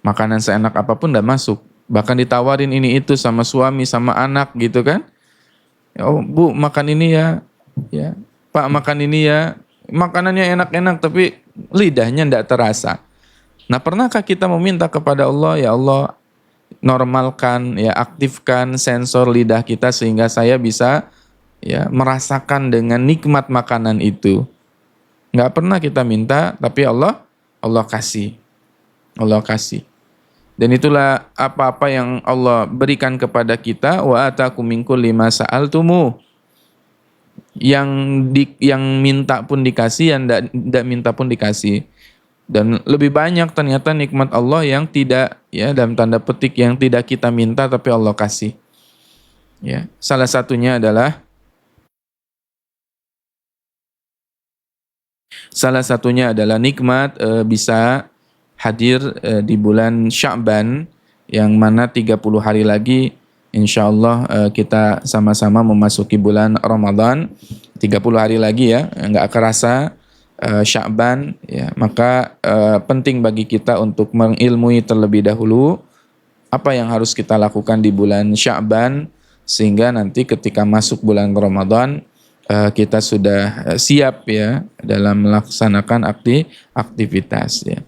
Makanan seenak apapun enggak masuk. Bahkan ditawarin ini itu sama suami, sama anak gitu kan. Oh, Bu, makan ini ya. Ya. Pak, makan ini ya. Makanannya enak-enak tapi lidahnya enggak terasa. Nah, pernahkah kita meminta kepada Allah, ya Allah, normalkan, ya aktifkan sensor lidah kita sehingga saya bisa ya merasakan dengan nikmat makanan itu. Nggak pernah kita minta, tapi Allah kasih. Allah kasih. Dan itulah apa-apa yang Allah berikan kepada kita, wa atakum min kulli ma sa'altumu. Yang minta pun dikasih, yang tidak minta pun dikasih. Dan lebih banyak ternyata nikmat Allah yang tidak, ya dalam tanda petik, yang tidak kita minta tapi Allah kasih. Ya, salah satunya adalah nikmat bisa hadir di bulan Sya'ban, yang mana 30 hari lagi insyaallah kita sama-sama memasuki bulan Ramadan. 30 hari lagi ya, enggak kerasa Sya'ban ya. Maka penting bagi kita untuk mengilmui terlebih dahulu apa yang harus kita lakukan di bulan Sya'ban, sehingga nanti ketika masuk bulan Ramadan kita sudah siap ya dalam melaksanakan aktivitas ya.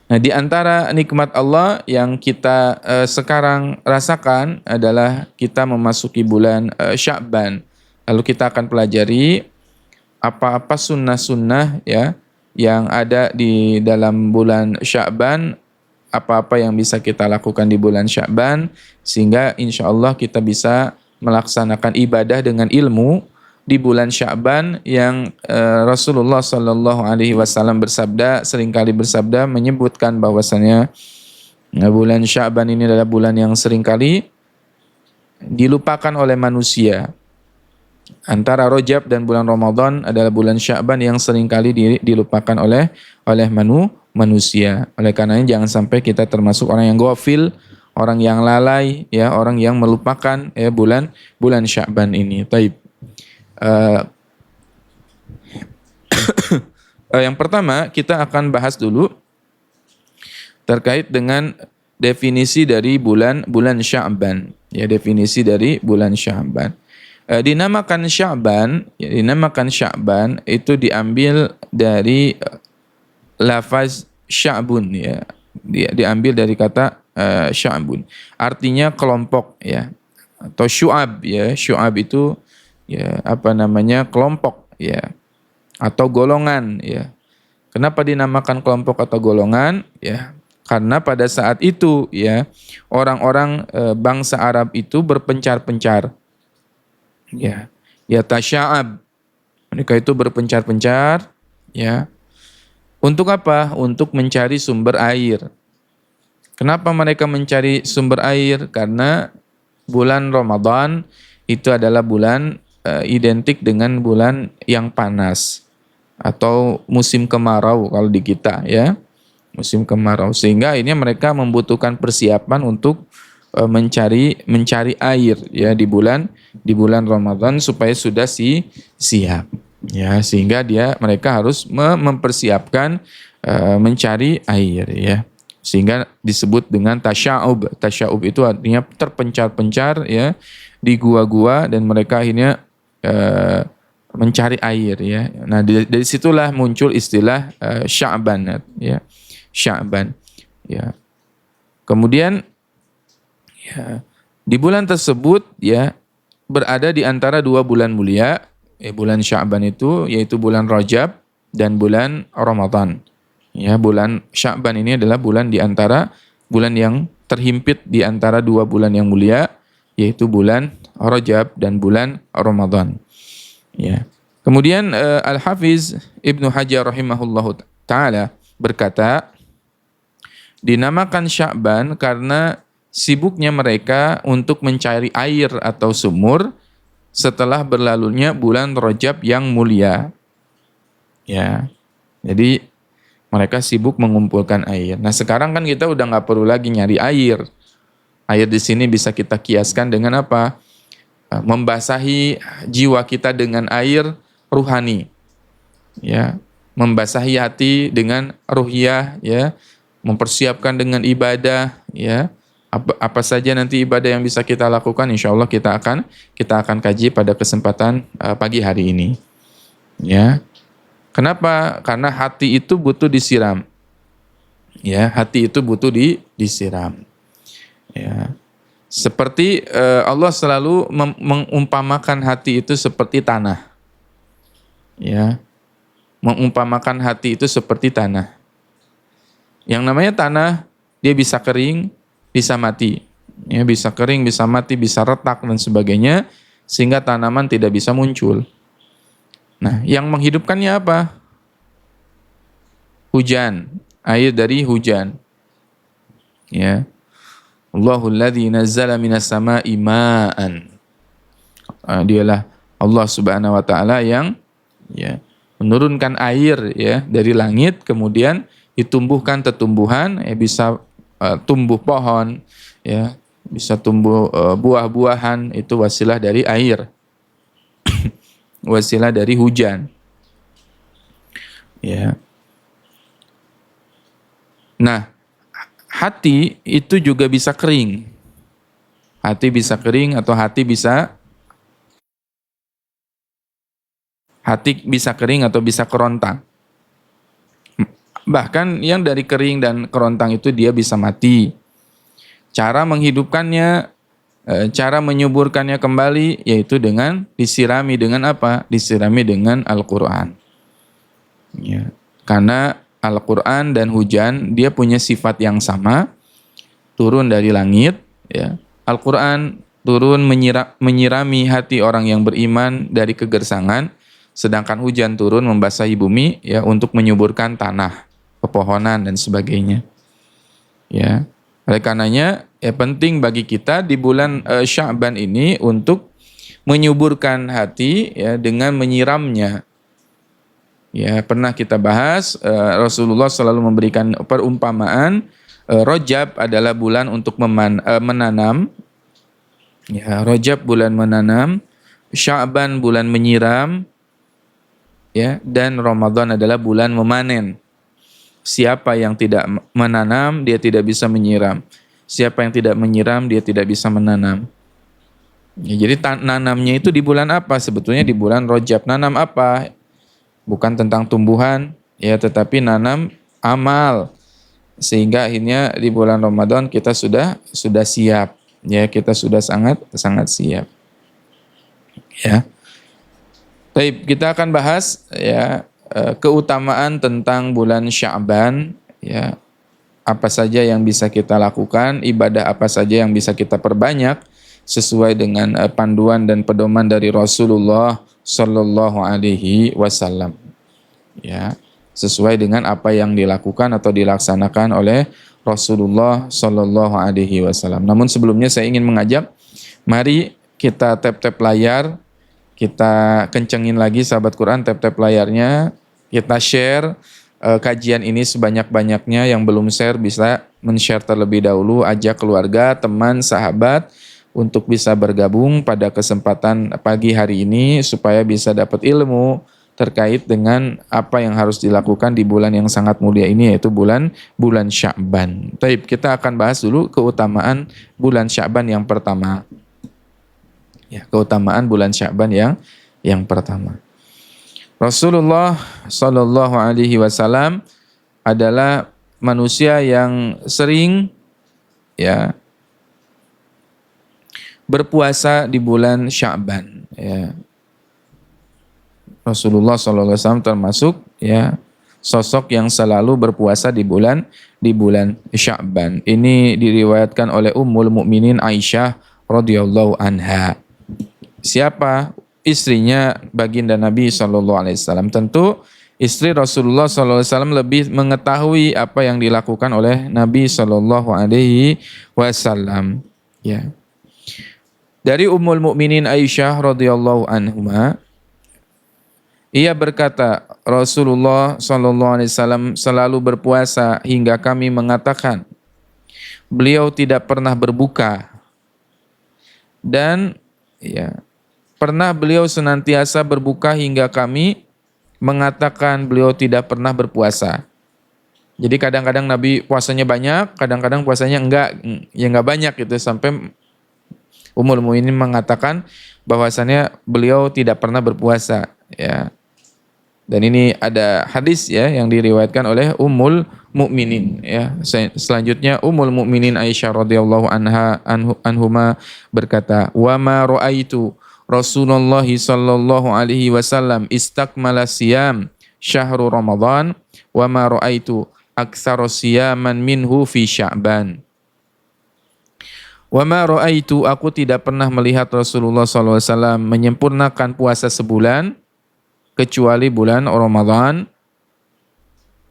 Nah, di antara nikmat Allah yang kita sekarang rasakan adalah kita memasuki bulan Sya'ban. Lalu kita akan pelajari apa-apa sunnah-sunnah ya yang ada di dalam bulan Sya'ban, apa-apa yang bisa kita lakukan di bulan Sya'ban, sehingga insya Allah kita bisa melaksanakan ibadah dengan ilmu di bulan Sya'ban yang Rasulullah Shallallahu Alaihi Wasallam seringkali bersabda menyebutkan bahwasanya bulan Sya'ban ini adalah bulan yang seringkali dilupakan oleh manusia. Antara Rajab dan bulan Ramadan adalah bulan Sya'ban yang seringkali dilupakan oleh manusia. Oleh karenanya jangan sampai kita termasuk orang yang ghafil, orang yang lalai, ya, orang yang melupakan ya bulan Sya'ban ini. Taib. Yang pertama kita akan bahas dulu terkait dengan definisi dari bulan Sya'ban. Ya, definisi dari bulan Sya'ban. Dinamakan Sya'ban itu diambil dari lafaz sya'bun ya. Diambil dari kata sya'bun. Artinya kelompok ya. Atau syu'ab ya. Syu'ab itu ya kelompok ya. Atau golongan ya. Kenapa dinamakan kelompok atau golongan ya? Karena pada saat itu ya orang-orang bangsa Arab itu berpencar-pencar. Ya, tasya'ab. Mereka itu berpencar-pencar ya. Untuk apa? Untuk mencari sumber air. Kenapa mereka mencari sumber air? Karena bulan Ramadan itu adalah bulan identik dengan bulan yang panas atau musim kemarau kalau di kita ya. Musim kemarau, sehingga ini mereka membutuhkan persiapan untuk mencari air ya di bulan Ramadan supaya sudah siap ya, sehingga mereka harus mempersiapkan mencari air ya, sehingga disebut dengan tasya'ub. Tasya'ub itu artinya terpencar-pencar ya di gua-gua, dan mereka akhirnya mencari air ya. Nah, dari situlah muncul istilah Sya'ban ya. Sya'ban ya. Kemudian ya, di bulan tersebut ya berada di antara dua bulan mulia, bulan Sya'ban itu yaitu bulan Rajab dan bulan Ramadan. Ya, bulan Sya'ban ini adalah bulan di antara bulan yang terhimpit di antara dua bulan yang mulia, yaitu bulan Rajab dan bulan Ramadan. Ya. Kemudian Al-Hafiz Ibnu Hajar rahimahullahu taala berkata, dinamakan Sya'ban karena sibuknya mereka untuk mencari air atau sumur setelah berlalunya bulan Rajab yang mulia. Ya, jadi mereka sibuk mengumpulkan air. Nah, sekarang kan kita udah nggak perlu lagi nyari air. Air di sini bisa kita kiaskan dengan apa? Membasahi jiwa kita dengan air ruhani. Ya, membasahi hati dengan ruhiyah ya. mempersiapkan dengan ibadah, ya. Apa saja nanti ibadah yang bisa kita lakukan, insya Allah kita akan kaji pada kesempatan pagi hari ini. Ya, kenapa? Karena hati itu butuh disiram. Ya, hati itu butuh disiram. Ya, seperti Allah selalu mengumpamakan hati itu seperti tanah. Ya, mengumpamakan hati itu seperti tanah. Yang namanya tanah, dia bisa kering, bisa mati. Ya, bisa kering, bisa mati, bisa retak dan sebagainya, sehingga tanaman tidak bisa muncul. Nah, yang menghidupkannya apa? Hujan, air dari hujan. Ya. Allahul ladzi nazzala minas sama'i ma'an. Dialah Allah Subhanahu wa taala yang ya menurunkan air ya dari langit, kemudian ditumbuhkan tumbuhan, bisa tumbuh pohon, ya, bisa tumbuh buah-buahan, itu wasilah dari air. Wasilah dari hujan. Ya. Nah, hati itu juga bisa kering. Hati bisa kering atau hati bisa kering atau bisa kerontang. Bahkan yang dari kering dan kerontang itu dia bisa mati. Cara menghidupkannya, cara menyuburkannya kembali yaitu dengan disirami dengan apa? Disirami dengan Al-Quran. Ya. Karena Al-Quran dan hujan dia punya sifat yang sama, turun dari langit. Ya. Al-Quran turun menyirami hati orang yang beriman dari kegersangan, sedangkan hujan turun membasahi bumi ya untuk menyuburkan tanah, pepohonan dan sebagainya. Ya, oleh karenanya ya penting bagi kita di bulan Sya'ban ini untuk menyuburkan hati ya dengan menyiramnya. Ya, pernah kita bahas Rasulullah selalu memberikan perumpamaan Rajab adalah bulan untuk menanam. Ya, Rajab bulan menanam, Sya'ban bulan menyiram, ya, dan Ramadan adalah bulan memanen. Siapa yang tidak menanam, dia tidak bisa menyiram. Siapa yang tidak menyiram, dia tidak bisa menanam. Ya, jadi nanamnya itu di bulan apa? Sebetulnya di bulan Rajab. Nanam apa? Bukan tentang tumbuhan, ya, tetapi nanam amal. Sehingga akhirnya di bulan Ramadan kita sudah siap. Ya, kita sudah sangat siap. Ya. Baik, kita akan bahas ya keutamaan tentang bulan Sya'ban, ya. Apa saja yang bisa kita lakukan, ibadah apa saja yang bisa kita perbanyak sesuai dengan panduan dan pedoman dari Rasulullah sallallahu alaihi wasallam. Ya, sesuai dengan apa yang dilakukan atau dilaksanakan oleh Rasulullah sallallahu alaihi wasallam. Namun sebelumnya saya ingin mengajak, mari kita tap-tap layar, kita kencengin lagi sahabat Quran tap-tap layarnya, kita share kajian ini sebanyak-banyaknya. Yang belum share bisa men-share terlebih dahulu, ajak keluarga, teman, sahabat untuk bisa bergabung pada kesempatan pagi hari ini supaya bisa dapat ilmu terkait dengan apa yang harus dilakukan di bulan yang sangat mulia ini, yaitu bulan Sya'ban. Baik, kita akan bahas dulu keutamaan bulan Sya'ban yang pertama. Ya, keutamaan bulan Sya'ban yang pertama. Rasulullah sallallahu alaihi wasallam adalah manusia yang sering ya berpuasa di bulan Sya'ban, ya. Rasulullah sallallahu alaihi wasallam termasuk ya sosok yang selalu berpuasa di bulan Sya'ban. Ini diriwayatkan oleh Ummul Mukminin Aisyah radhiyallahu anha. Siapa? Istrinya baginda Nabi SAW. Tentu istri Rasulullah SAW lebih mengetahui apa yang dilakukan oleh Nabi SAW. Ya. Dari Ummul Mukminin Aisyah radhiyallahu anha, ia berkata, Rasulullah SAW selalu berpuasa hingga kami mengatakan, beliau tidak pernah berbuka. Dan ya, pernah beliau senantiasa berbuka hingga kami mengatakan beliau tidak pernah berpuasa. Jadi kadang-kadang Nabi puasanya banyak, kadang-kadang puasanya enggak, ya enggak banyak gitu, sampai Ummul Mukminin mengatakan bahwasannya beliau tidak pernah berpuasa, ya. Dan ini ada hadis ya yang diriwayatkan oleh Ummul Mukminin ya. Selanjutnya Ummul Mukminin Aisyah radhiyallahu anhuma berkata, "Wa ma raaitu Rasulullah sallallahu alaihi wasallam istakmala siyam syahrul Ramadan wa ma raaitu aktsara siyaman minhu fi Sya'ban." Wa ma raaitu, aku tidak pernah melihat Rasulullah sallallahu alaihi wasallam menyempurnakan puasa sebulan kecuali bulan Ramadan.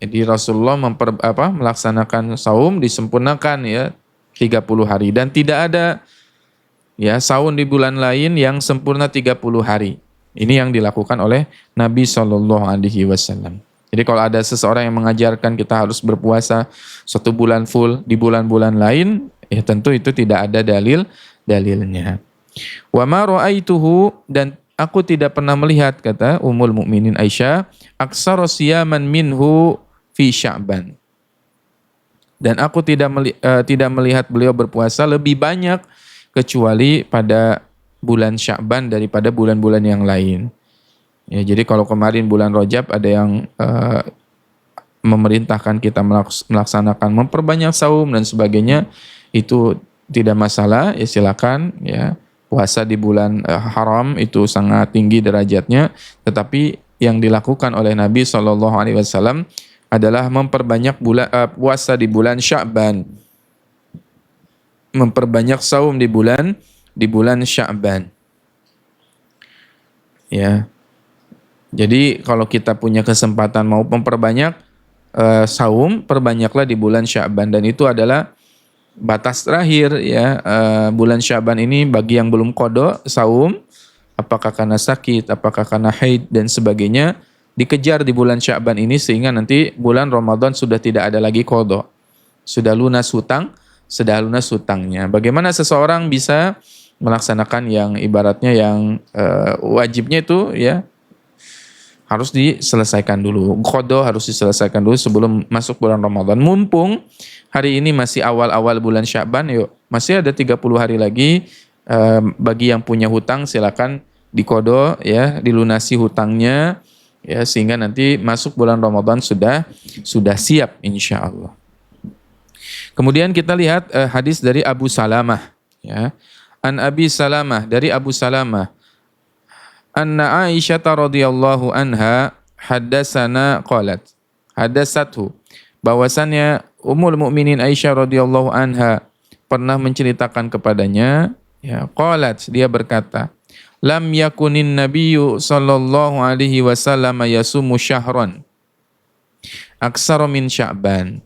Jadi Rasulullah melaksanakan saum disempurnakan ya 30 hari, dan tidak ada ya saum di bulan lain yang sempurna 30 hari. Ini yang dilakukan oleh Nabi Shallallahu alaihi wasallam. Jadi kalau ada seseorang yang mengajarkan kita harus berpuasa 1 bulan full di bulan-bulan lain, ya tentu itu tidak ada dalilnya. Wa ma ra'aituhu, dan aku tidak pernah melihat, kata Ummul Mukminin Aisyah, aksara siyaman minhu fi Sya'ban. Dan aku tidak melihat beliau berpuasa lebih banyak kecuali pada bulan Sya'ban daripada bulan-bulan yang lain. Ya, jadi kalau kemarin bulan Rajab ada yang memerintahkan kita melaksanakan memperbanyak saum dan sebagainya, itu tidak masalah, ya silakan ya. Puasa di bulan haram itu sangat tinggi derajatnya, tetapi yang dilakukan oleh Nabi Shallallahu alaihi wasallam adalah memperbanyak puasa di bulan Sya'ban. Memperbanyak saum di bulan Sya'ban. Ya. Jadi kalau kita punya kesempatan mau memperbanyak saum, perbanyaklah di bulan Sya'ban, dan itu adalah batas terakhir ya. Bulan Sya'ban ini bagi yang belum qada saum, apakah karena sakit, apakah karena haid dan sebagainya, dikejar di bulan Sya'ban ini sehingga nanti bulan Ramadan sudah tidak ada lagi qada. Sudah lunas hutangnya. Bagaimana seseorang bisa melaksanakan yang ibaratnya yang wajibnya itu ya harus diselesaikan dulu. Qada harus diselesaikan dulu sebelum masuk bulan Ramadan. Mumpung hari ini masih awal-awal bulan Sya'ban, yuk masih ada 30 hari lagi. Bagi yang punya hutang silakan diqada ya, dilunasi hutangnya ya, sehingga nanti masuk bulan Ramadan sudah siap insyaallah. Kemudian kita lihat hadis dari Abu Salamah ya. An Abi Salamah, dari Abu Salamah, anna Aisyah radhiyallahu anha haddatsathu, bahwasannya Ummul Mukminin Aisyah radhiyallahu anha pernah menceritakan kepadanya ya, qalat, dia berkata, lam yakunin nabiyyu sallallahu alaihi wasallam yasumu syahran aksara min Sya'ban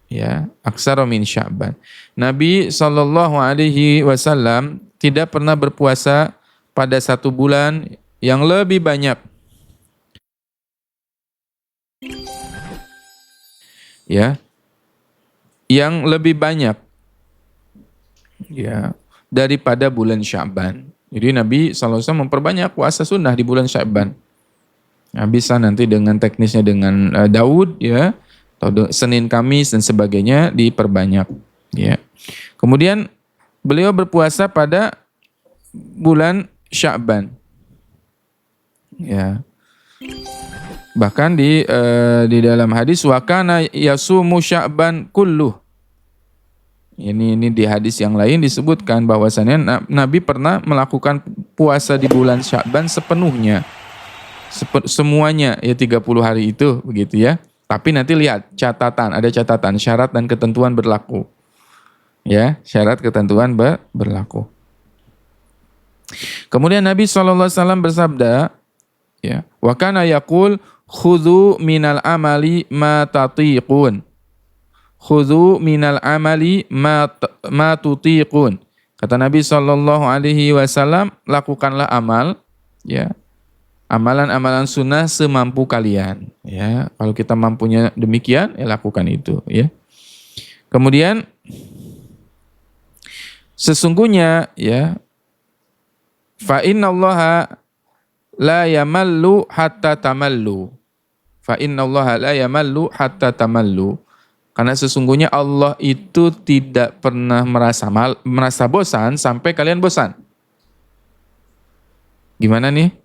ya, aksara min Sya'ban. Nabi sallallahu alaihi wasallam tidak pernah berpuasa pada 1 bulan yang lebih banyak ya, yang lebih banyak ya daripada bulan Sya'ban. Jadi Nabi SAW memperbanyak puasa sunnah di bulan Sya'ban. Nah, bisa nanti dengan teknisnya dengan Daud ya, atau Senin Kamis dan sebagainya diperbanyak ya. Kemudian beliau berpuasa pada bulan Sya'ban. Ya. Bahkan di dalam hadis wa kana yasumu Sya'ban kulluh. Ini di hadis yang lain disebutkan bahwasannya Nabi pernah melakukan puasa di bulan Sya'ban sepenuhnya. Semuanya ya 30 hari itu begitu ya. Tapi nanti lihat ada catatan, syarat dan ketentuan berlaku. Ya, syarat ketentuan berlaku. Kemudian Nabi SAW bersabda, ya, wa kana yaqul khudhu minal amali ma tatiqun. Khudhu minal amali ma tutiqun. Kata Nabi SAW, lakukanlah amal, ya, amalan-amalan sunnah semampu kalian. Ya, kalau kita mampunya demikian, ya lakukan itu. Ya. Kemudian sesungguhnya, ya, fa innallaha la yamallu hatta tamallu. Fa innallaha la yamallu hatta tamallu. Karena sesungguhnya Allah itu tidak pernah merasa bosan sampai kalian bosan. Gimana nih?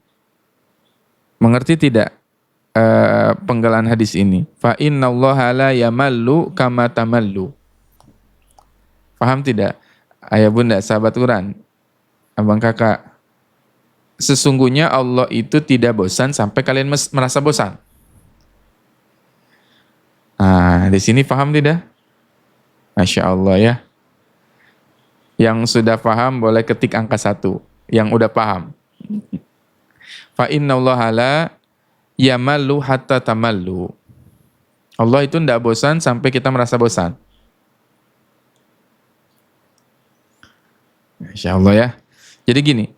Mengerti tidak penggalan hadis ini? Fa innallaha la yamallu kama tamallu. Paham tidak? Ayah bunda, sahabat Quran, abang kakak. Sesungguhnya Allah itu tidak bosan sampai kalian merasa bosan. Nah, di sini paham tidak? Masya Allah ya. Yang sudah paham boleh ketik angka 1. Yang udah paham. Fa innallaha la yamallu hatta tamallu. Allah itu tidak bosan sampai kita merasa bosan. Masya Allah ya. Jadi gini,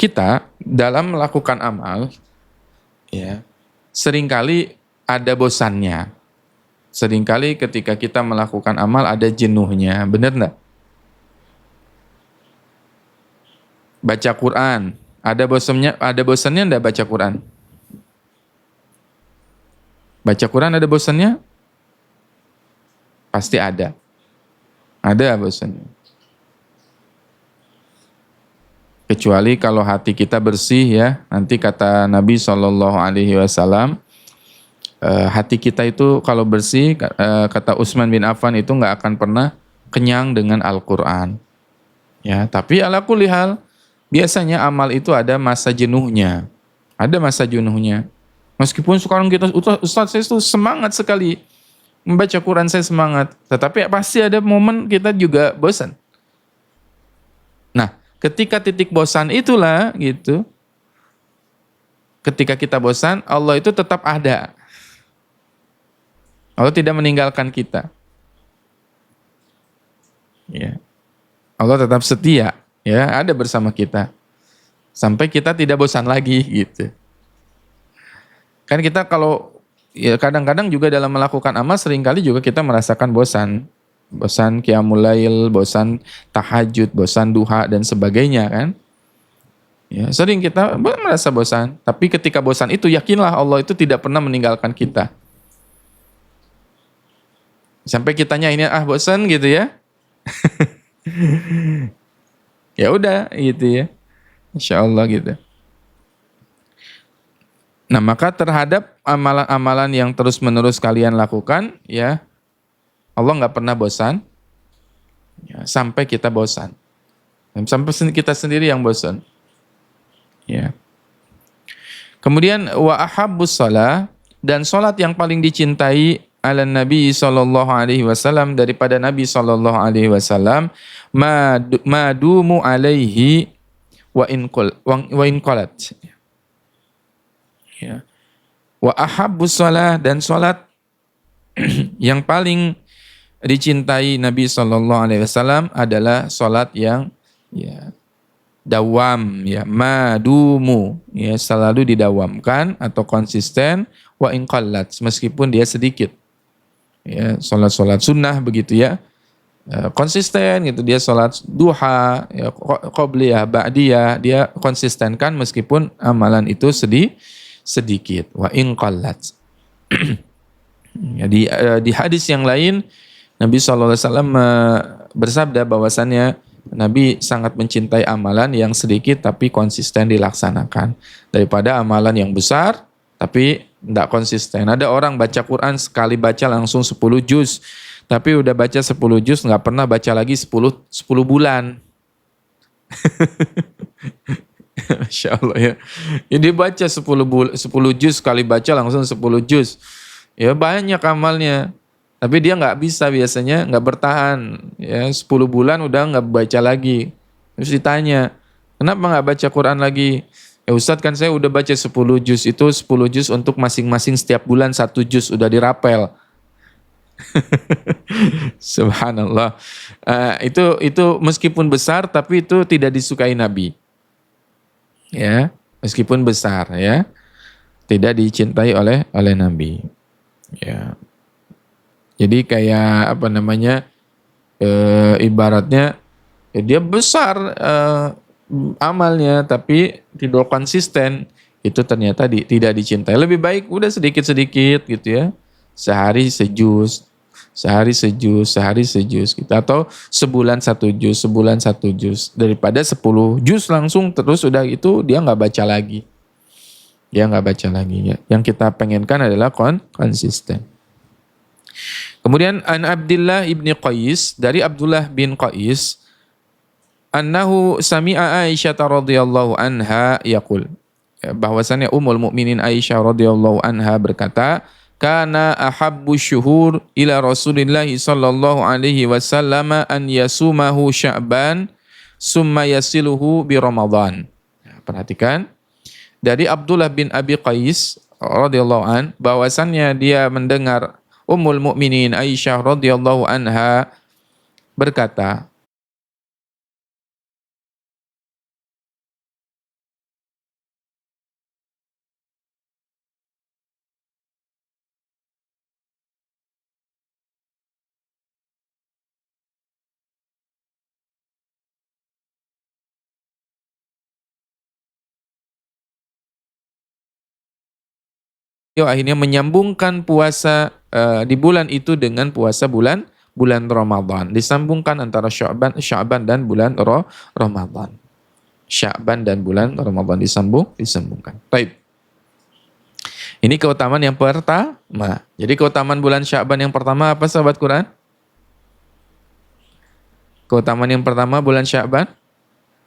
kita dalam melakukan amal, ya, seringkali ada bosannya. Seringkali ketika kita melakukan amal ada jenuhnya, benar enggak? Baca Quran, ada bosannya enggak baca Quran? Baca Quran ada bosannya? Pasti ada. Ada bosannya. Kecuali kalau hati kita bersih ya, nanti kata Nabi SAW, hati kita itu kalau bersih, kata Utsman bin Affan itu nggak akan pernah kenyang dengan Al-Quran. Ya, tapi ala kulli hal, biasanya amal itu ada masa jenuhnya. Ada masa jenuhnya. Meskipun sekarang kita, Ustaz saya itu semangat sekali membaca Quran, saya semangat. Tetapi pasti ada momen kita juga bosan. Nah, ketika titik bosan itulah gitu, ketika kita bosan, Allah itu tetap ada. Allah tidak meninggalkan kita. Ya. Allah tetap setia, ya, ada bersama kita. Sampai kita tidak bosan lagi gitu. Kan kita kalau ya kadang-kadang juga dalam melakukan amal seringkali juga kita merasakan bosan. Bosan qiyamul lail, bosan tahajud, bosan duha dan sebagainya kan. Ya, sering kita merasa bosan, tapi ketika bosan itu yakinlah Allah itu tidak pernah meninggalkan kita. Sampai kitanya ini bosan gitu ya. Ya udah gitu ya. Insya Allah gitu. Nah, maka terhadap amalan-amalan yang terus-menerus kalian lakukan, ya, Allah nggak pernah bosan, ya, sampai kita bosan. Sampai kita sendiri yang bosan. Ya. Kemudian wa ahabbus shalah, dan salat yang paling dicintai ala Nabi SAW daripada Nabi SAW madumu alaihi wa in qalat. Ya. Wa ahabbus shalah, dan salat yang paling dicintai Nabi SAW adalah salat yang ya dawam, ya madumu, ya selalu didawamkan atau konsisten, wa in qallat, meskipun dia sedikit. Ya, salat sunnah begitu ya, konsisten gitu, dia salat duha, ya, qobliyah, ba'diyah, dia konsistenkan meskipun amalan itu sedikit, wa in qallat. Ya, di hadis yang lain Nabi SAW bersabda bahwasannya Nabi sangat mencintai amalan yang sedikit tapi konsisten dilaksanakan daripada amalan yang besar tapi tidak konsisten. Ada orang baca Quran sekali baca langsung 10 juz, tapi udah baca 10 juz nggak pernah baca lagi 10 bulan. Masya Allah ya. Ini baca 10 juz sekali baca langsung 10 juz. Ya banyak amalnya. Tapi dia nggak bisa biasanya, nggak bertahan. Ya 10 bulan udah nggak baca lagi. Terus ditanya, kenapa nggak baca Quran lagi? Ya Ustadz, kan saya udah baca 10 juz, itu 10 juz untuk masing-masing setiap bulan 1 juz, udah dirapel. Subhanallah. Itu meskipun besar tapi itu tidak disukai Nabi. Ya, meskipun besar ya, tidak dicintai oleh Nabi. Ya. Jadi kayak apa namanya, ibaratnya ya dia besar amalnya tapi tidak konsisten, itu ternyata tidak dicintai. Lebih baik udah sedikit-sedikit gitu ya, sehari sejuz, Sehari sejus gitu. Atau sebulan 1 juz, daripada 10 juz langsung terus udah itu dia nggak baca lagi. Dia nggak baca lagi ya. Yang kita pengenkan adalah konsisten. Kemudian an Abdullah ibni Qais, dari Abdullah bin Qais, annahu sami'a Aisyah radhiyallahu anha yaqul, bahwasannya Ummul Mukminin Aisyah radhiyallahu anha berkata, kana ahabbu syuhur ila Rasulillah sallallahu alaihi wasallam an yasumahu Sya'ban summa yasiluhu bi Ramadan. Perhatikan, dari Abdullah bin Abi Qais radhiyallahu an, bahwasannya dia mendengar Ummul Mukminin Aisyah radhiyallahu anha berkata, akhirnya menyambungkan puasa di bulan itu dengan puasa bulan Ramadan. Disambungkan antara Sya'ban dan bulan Ramadan. Sya'ban dan bulan Ramadan disambungkan. Baik. Ini keutamaan yang pertama. Jadi keutamaan bulan Sya'ban yang pertama apa sahabat Quran? Keutamaan yang pertama bulan Sya'ban.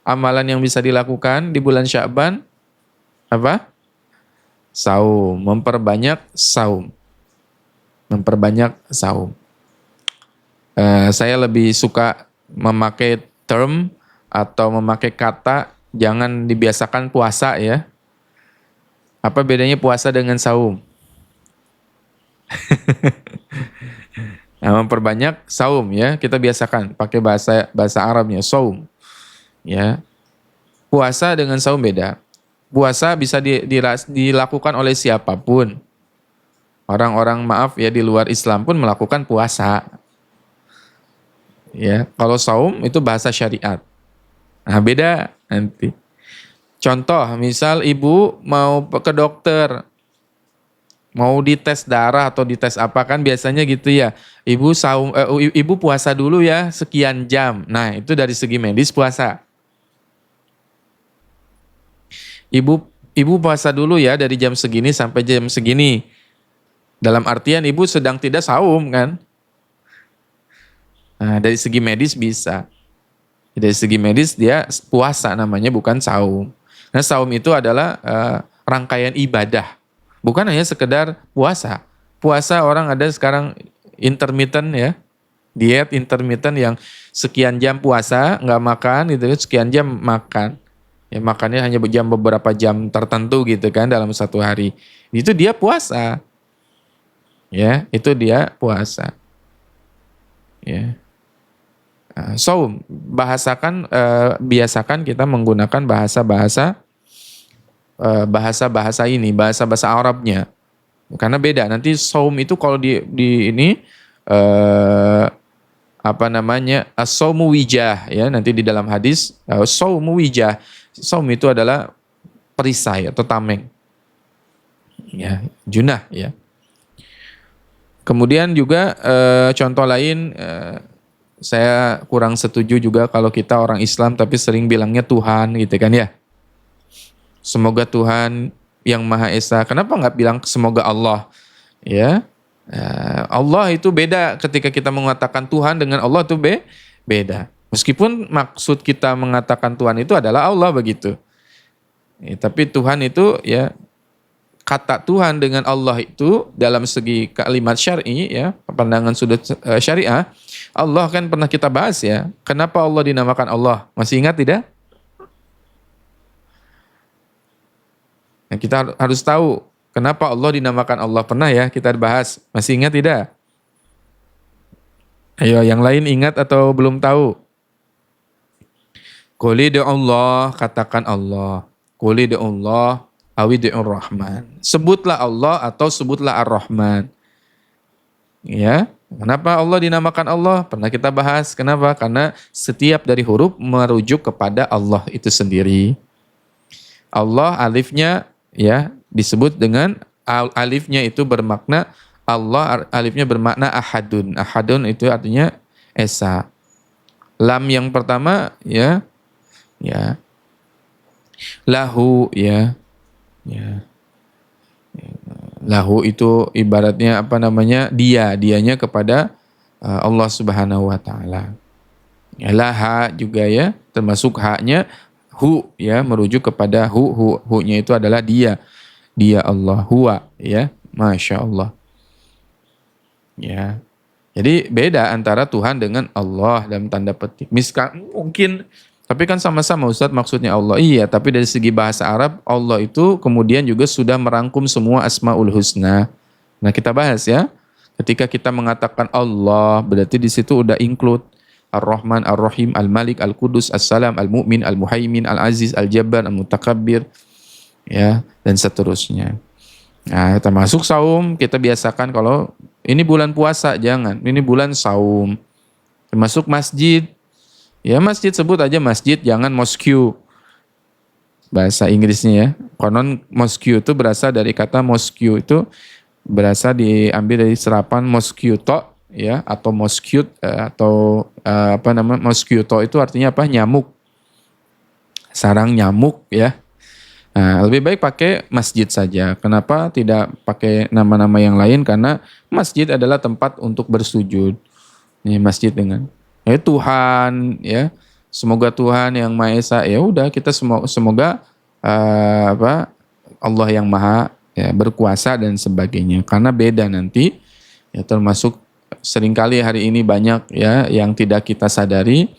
Amalan yang bisa dilakukan di bulan Sya'ban apa? Saum, memperbanyak saum. Saya lebih suka memakai term atau memakai kata, jangan dibiasakan puasa ya. Apa bedanya puasa dengan saum? Nah, memperbanyak saum ya, kita biasakan pakai bahasa Arabnya saum. Ya. Puasa dengan saum beda. Puasa bisa dilakukan oleh siapapun. Orang-orang di luar Islam pun melakukan puasa. Ya, kalau saum itu bahasa syariat. Nah, beda nanti. Contoh, misal ibu mau ke dokter, mau dites darah atau dites apa kan biasanya gitu ya. Ibu puasa dulu ya sekian jam. Nah, itu dari segi medis puasa. Ibu puasa dulu ya dari jam segini sampai jam segini. Dalam artian ibu sedang tidak saum kan. Nah, dari segi medis bisa. Dari segi medis dia puasa namanya, bukan saum. Nah, saum itu adalah rangkaian ibadah. Bukan hanya sekedar puasa. Puasa orang ada sekarang intermittent ya. Diet intermittent yang sekian jam puasa, nggak makan gitu, sekian jam makan. Ya makannya hanya beberapa jam tertentu gitu kan dalam satu hari. Itu dia puasa. Ya, itu dia puasa. Ya. Saum, biasakan kita menggunakan bahasa-bahasa ini, bahasa Arabnya. Karena beda. Nanti saum itu kalau di ini as-saumu wijah ya, nanti di dalam hadis saumu wijah. Saum itu adalah perisai atau tameng. Ya, junah ya. Kemudian juga contoh lain, saya kurang setuju juga kalau kita orang Islam tapi sering bilangnya Tuhan gitu kan ya. Semoga Tuhan yang Maha Esa. Kenapa nggak bilang semoga Allah? Ya, Allah itu beda ketika kita mengatakan Tuhan dengan Allah itu beda. Meskipun maksud kita mengatakan Tuhan itu adalah Allah begitu. Ya, tapi Tuhan itu ya, kata Tuhan dengan Allah itu dalam segi kalimat syar'i ya, pandangan sudut syariah, Allah kan pernah kita bahas ya. Kenapa Allah dinamakan Allah? Masih ingat tidak? Nah, kita harus tahu kenapa Allah dinamakan Allah, pernah ya kita bahas. Masih ingat tidak? Ayo yang lain ingat atau belum tahu? Qul Allah, katakan Allah. Qul Allah awidur Rahman. Sebutlah Allah atau sebutlah Ar-Rahman. Ya, kenapa Allah dinamakan Allah? Pernah kita bahas. Kenapa? Karena setiap dari huruf merujuk kepada Allah itu sendiri. Allah alifnya ya disebut dengan alifnya itu bermakna Allah alifnya bermakna ahadun. Ahadun itu artinya esa. Lam yang pertama ya lahu ya. Lahu itu ibaratnya apa namanya? Dianya kepada Allah Subhanahu wa taala. Ya, laha juga ya, termasuk haknya hu ya, merujuk kepada hu-nya itu adalah dia. Dia Allah, huwa ya, Masya Allah. Ya. Jadi beda antara Tuhan dengan Allah dalam tanda petik. Mungkin, tapi kan sama-sama Ustadz maksudnya Allah. Iya, tapi dari segi bahasa Arab, Allah itu kemudian juga sudah merangkum semua Asmaul Husna. Nah kita bahas ya. Ketika kita mengatakan Allah, berarti di situ udah include Ar-Rahman, Ar-Rahim, Al-Malik, Al-Qudus, As-Salam, Al-Mu'min, Al-Muhaimin, Al-Aziz, Al-Jabbar, Al-Mutakabbir, ya, dan seterusnya. Nah, termasuk saum, kita biasakan kalau ini bulan puasa, jangan. Ini bulan saum. Termasuk masjid. Ya, masjid sebut aja masjid, jangan mosque. Bahasa Inggrisnya ya. Konon mosque itu berasal dari kata mosque itu berasal diambil dari serapan mosquito ya, atau mosquito atau mosquito itu artinya apa? Nyamuk. Sarang nyamuk ya. Nah, lebih baik pakai masjid saja. Kenapa tidak pakai nama-nama yang lain? Karena masjid adalah tempat untuk bersujud. Ini masjid dengan Tuhan ya. Semoga Tuhan yang Maha Esa, ya udah kita semoga Allah yang Maha ya, berkuasa dan sebagainya. Karena beda nanti ya, termasuk seringkali hari ini banyak ya yang tidak kita sadari.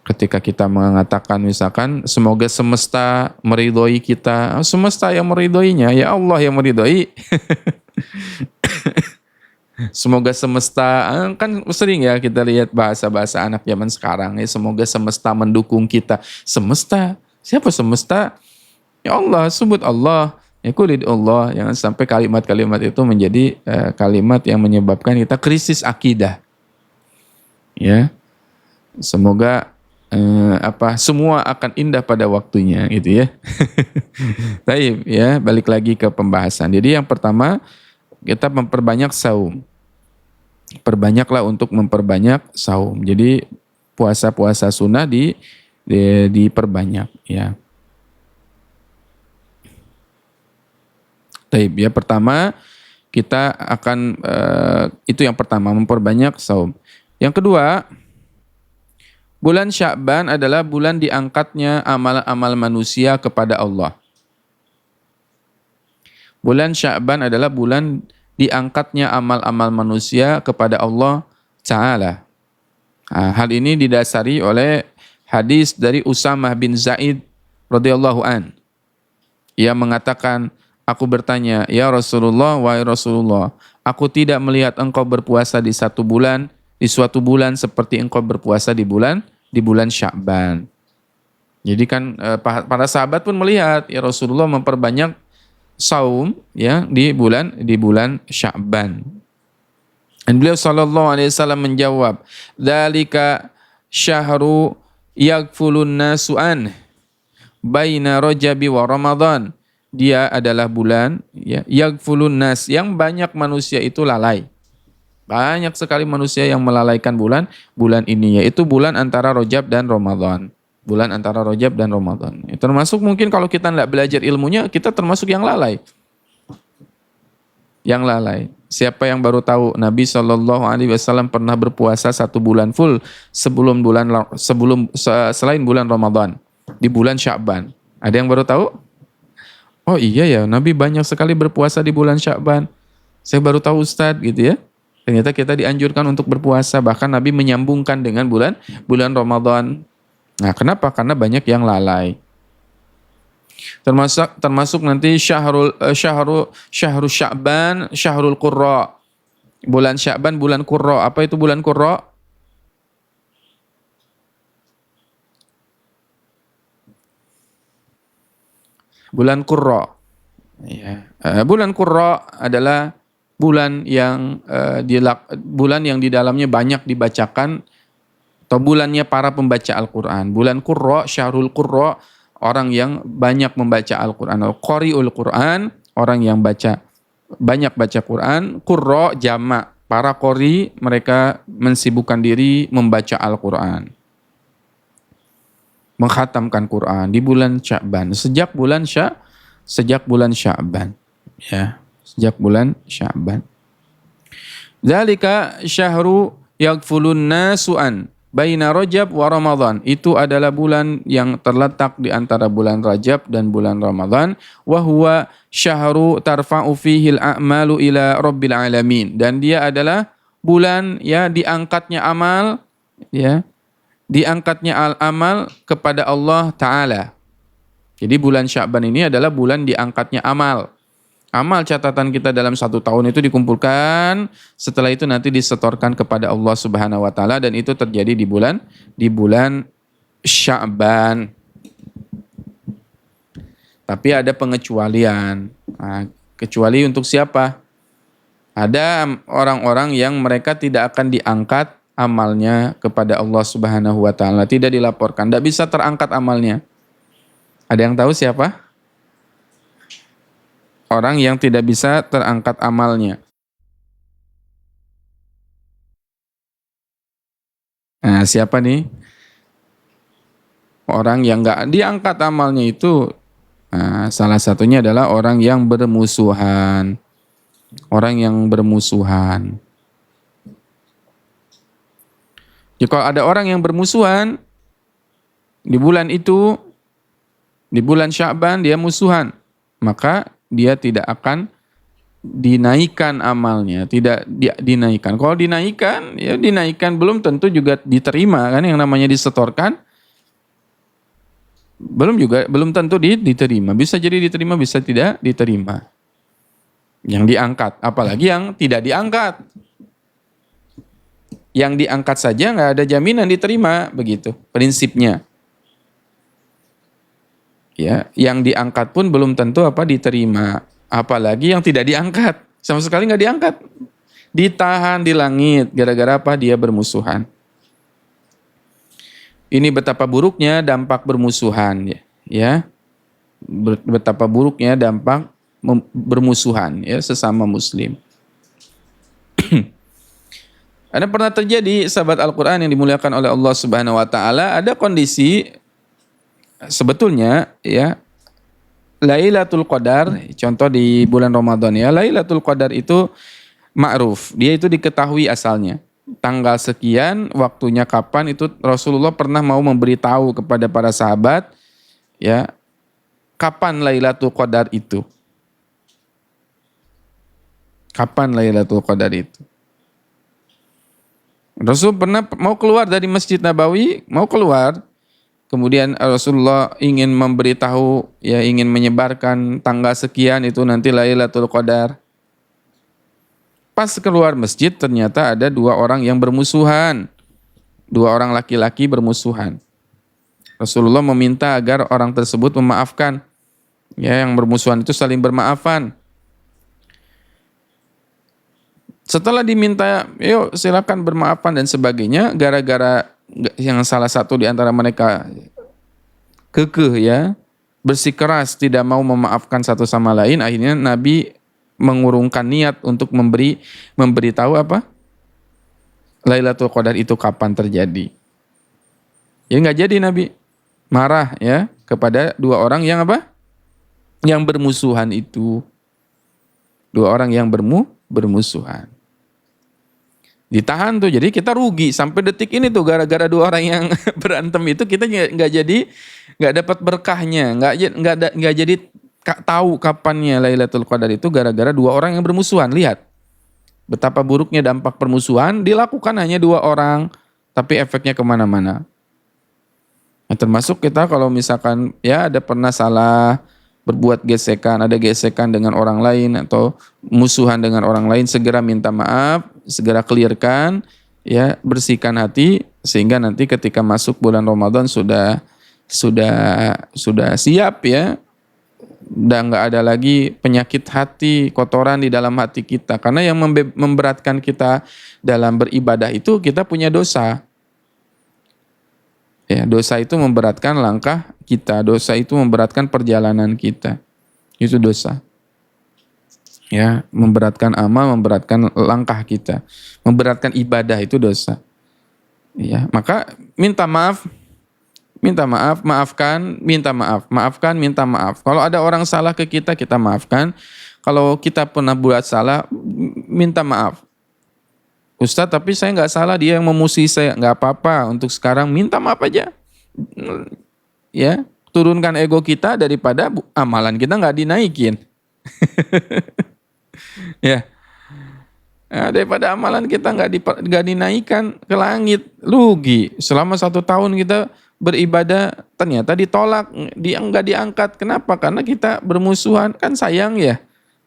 Ketika kita mengatakan misalkan semoga semesta meridhoi kita, semesta yang meridhoinya ya Allah yang meridhoi. Semoga semesta, kan sering ya kita lihat bahasa-bahasa anak zaman sekarang ya, semoga semesta mendukung kita. Semesta, siapa semesta? Ya Allah, sebut Allah. Ya kulid Allah, jangan sampai kalimat-kalimat itu menjadi kalimat yang menyebabkan kita krisis akidah. Ya. Semoga semua akan indah pada waktunya gitu ya. Baik ya, balik lagi ke pembahasan. Jadi yang pertama kita memperbanyak saum. Perbanyaklah untuk memperbanyak saum. Jadi puasa-puasa sunnah diperbanyak ya. Baik ya, pertama kita akan itu yang pertama, memperbanyak saum. Yang kedua, bulan Sya'ban adalah bulan diangkatnya amal-amal manusia kepada Allah. Bulan Sya'ban adalah bulan diangkatnya amal-amal manusia kepada Allah Ta'ala. Nah, hal ini didasari oleh hadis dari Usamah bin Zaid radhiyallahu an. Ia mengatakan, aku bertanya, ya Rasulullah, wahai Rasulullah, aku tidak melihat engkau berpuasa di suatu bulan seperti engkau berpuasa di bulan Sya'ban. Jadi kan para sahabat pun melihat ya Rasulullah memperbanyak saum ya di bulan Sya'ban. Dan beliau sallallahu alaihi wasallam menjawab, "Dzalika syahru yaghfulun nasu an baina Rajabi wa Ramadan." Dia adalah bulan ya yaghfulun nas, yang banyak manusia itu lalai. Banyak sekali manusia yang melalaikan bulan ini, yaitu bulan antara Rajab dan Ramadan. Bulan antara Rajab dan Ramadan. Termasuk mungkin kalau kita tidak belajar ilmunya, kita termasuk yang lalai. Yang lalai. Siapa yang baru tahu Nabi SAW pernah berpuasa 1 bulan full selain bulan Ramadan, di bulan Sya'ban. Ada yang baru tahu? Oh iya ya, Nabi banyak sekali berpuasa di bulan Sya'ban. Saya baru tahu Ustadz gitu ya. Ternyata kita dianjurkan untuk berpuasa, bahkan Nabi menyambungkan dengan bulan Ramadan. Nah, kenapa? Karena banyak yang lalai. Termasuk nanti syahrul Sya'ban, syahrul Qurra. Bulan Sya'ban, bulan Qurra. Apa itu bulan Qurra? Bulan Qurra. Ya. Bulan Qurra adalah bulan yang di dalamnya banyak dibacakan, atau bulannya para pembaca Al-Quran. Bulan Qurra, syahrul Qurra, orang yang banyak membaca Al-Quran. Qari'ul Quran, orang yang baca banyak baca Quran. Qurra jamak, para qori mereka mensibukkan diri membaca Al-Quran, menghatamkan Quran di bulan Sya'ban, sejak bulan Sya'ban, ya, sejak bulan Sya'ban. Dzalika syahru yaghfulun nasu'an baina Rajab wa Ramadan. Itu adalah bulan yang terletak di antara bulan Rajab dan bulan Ramadan. Wa huwa syahru tarfa'u fihi al-a'malu ila rabbil alamin. Dan dia adalah bulan ya diangkatnya amal, ya, diangkatnya al-amal kepada Allah Ta'ala. Jadi bulan Sya'ban ini adalah bulan diangkatnya amal. Amal catatan kita dalam 1 tahun itu dikumpulkan, setelah itu nanti disetorkan kepada Allah Subhanahu wa taala, dan itu terjadi di bulan Sya'ban. Tapi ada pengecualian. Nah, kecuali untuk siapa? Ada orang-orang yang mereka tidak akan diangkat amalnya kepada Allah Subhanahu wa taala, tidak dilaporkan, tidak bisa terangkat amalnya. Ada yang tahu siapa? Orang yang tidak bisa terangkat amalnya. Nah, siapa nih? Orang yang nggak diangkat amalnya itu, nah, salah satunya adalah orang yang bermusuhan. Orang yang bermusuhan. Jika ada orang yang bermusuhan di bulan itu, di bulan Sya'ban dia musuhan, maka dia tidak akan dinaikkan amalnya, tidak dinaikkan. Kalau dinaikkan, ya dinaikkan, belum tentu juga diterima kan, yang namanya disetorkan belum tentu diterima. Bisa jadi diterima, bisa tidak diterima. Yang diangkat, apalagi yang tidak diangkat. Yang diangkat saja nggak ada jaminan diterima, begitu prinsipnya. Ya, yang diangkat pun belum tentu diterima, apalagi yang tidak diangkat, sama sekali nggak diangkat, ditahan di langit gara-gara dia bermusuhan. Ini betapa buruknya dampak bermusuhan, ya, betapa buruknya dampak bermusuhan, ya, sesama Muslim. Ada pernah terjadi sahabat Al-Quran yang dimuliakan oleh Allah Subhanahu Wa Taala, ada kondisi. Sebetulnya ya Lailatul Qadar, contoh di bulan Ramadan ya, Lailatul Qadar itu ma'ruf, dia itu diketahui asalnya. Tanggal sekian, waktunya kapan, itu Rasulullah pernah mau memberitahu kepada para sahabat ya, kapan Lailatul Qadar itu. Kapan Lailatul Qadar itu? Rasul pernah mau keluar dari Masjid Nabawi, mau keluar. Kemudian Rasulullah ingin memberitahu, ya, ingin menyebarkan tanggal sekian itu nanti Lailatul Qadar. Pas keluar masjid ternyata ada 2 orang yang bermusuhan. 2 orang laki-laki bermusuhan. Rasulullah meminta agar orang tersebut memaafkan. Ya, yang bermusuhan itu saling bermaafan. Setelah diminta, yuk silakan bermaafan dan sebagainya, gara-gara yang salah satu di antara mereka kekeh, ya, bersikeras tidak mau memaafkan satu sama lain, akhirnya Nabi mengurungkan niat untuk memberitahu Lailatul Qadar itu kapan terjadi. Ya nggak jadi, Nabi marah ya kepada 2 orang yang yang bermusuhan itu. 2 orang yang bermusuhan. Ditahan tuh, jadi kita rugi sampai detik ini tuh, gara-gara 2 orang yang berantem itu kita nggak dapat berkahnya, nggak jadi tahu kapannya Lailatul Qadar itu, gara-gara 2 orang yang bermusuhan. Lihat betapa buruknya dampak permusuhan, dilakukan hanya 2 orang tapi efeknya kemana-mana. Nah, termasuk kita kalau misalkan ya ada pernah salah berbuat gesekan, ada gesekan dengan orang lain atau musuhan dengan orang lain, segera minta maaf, segera clearkan, ya, bersihkan hati, sehingga nanti ketika masuk bulan Ramadan sudah siap, ya. Dan nggak ada lagi penyakit hati, kotoran di dalam hati kita. Karena yang memberatkan kita dalam beribadah itu kita punya dosa. Ya, dosa itu memberatkan langkah kita, dosa itu memberatkan perjalanan kita. Itu dosa. Ya, memberatkan amal, memberatkan langkah kita, memberatkan ibadah itu dosa. Ya, maka minta maaf, maafkan, minta maaf, maafkan, minta maaf. Kalau ada orang salah ke kita, kita maafkan. Kalau kita pernah buat salah, minta maaf. Ustadz, tapi saya nggak salah, dia yang memusuhi saya. Nggak apa-apa, untuk sekarang minta maaf aja. Ya, turunkan ego kita daripada amalan kita nggak dinaikin. Ya, nah, daripada amalan kita nggak dinaikkan ke langit, rugi. Selama 1 tahun kita beribadah ternyata ditolak, dia nggak diangkat. Kenapa? Karena kita bermusuhan, kan sayang ya.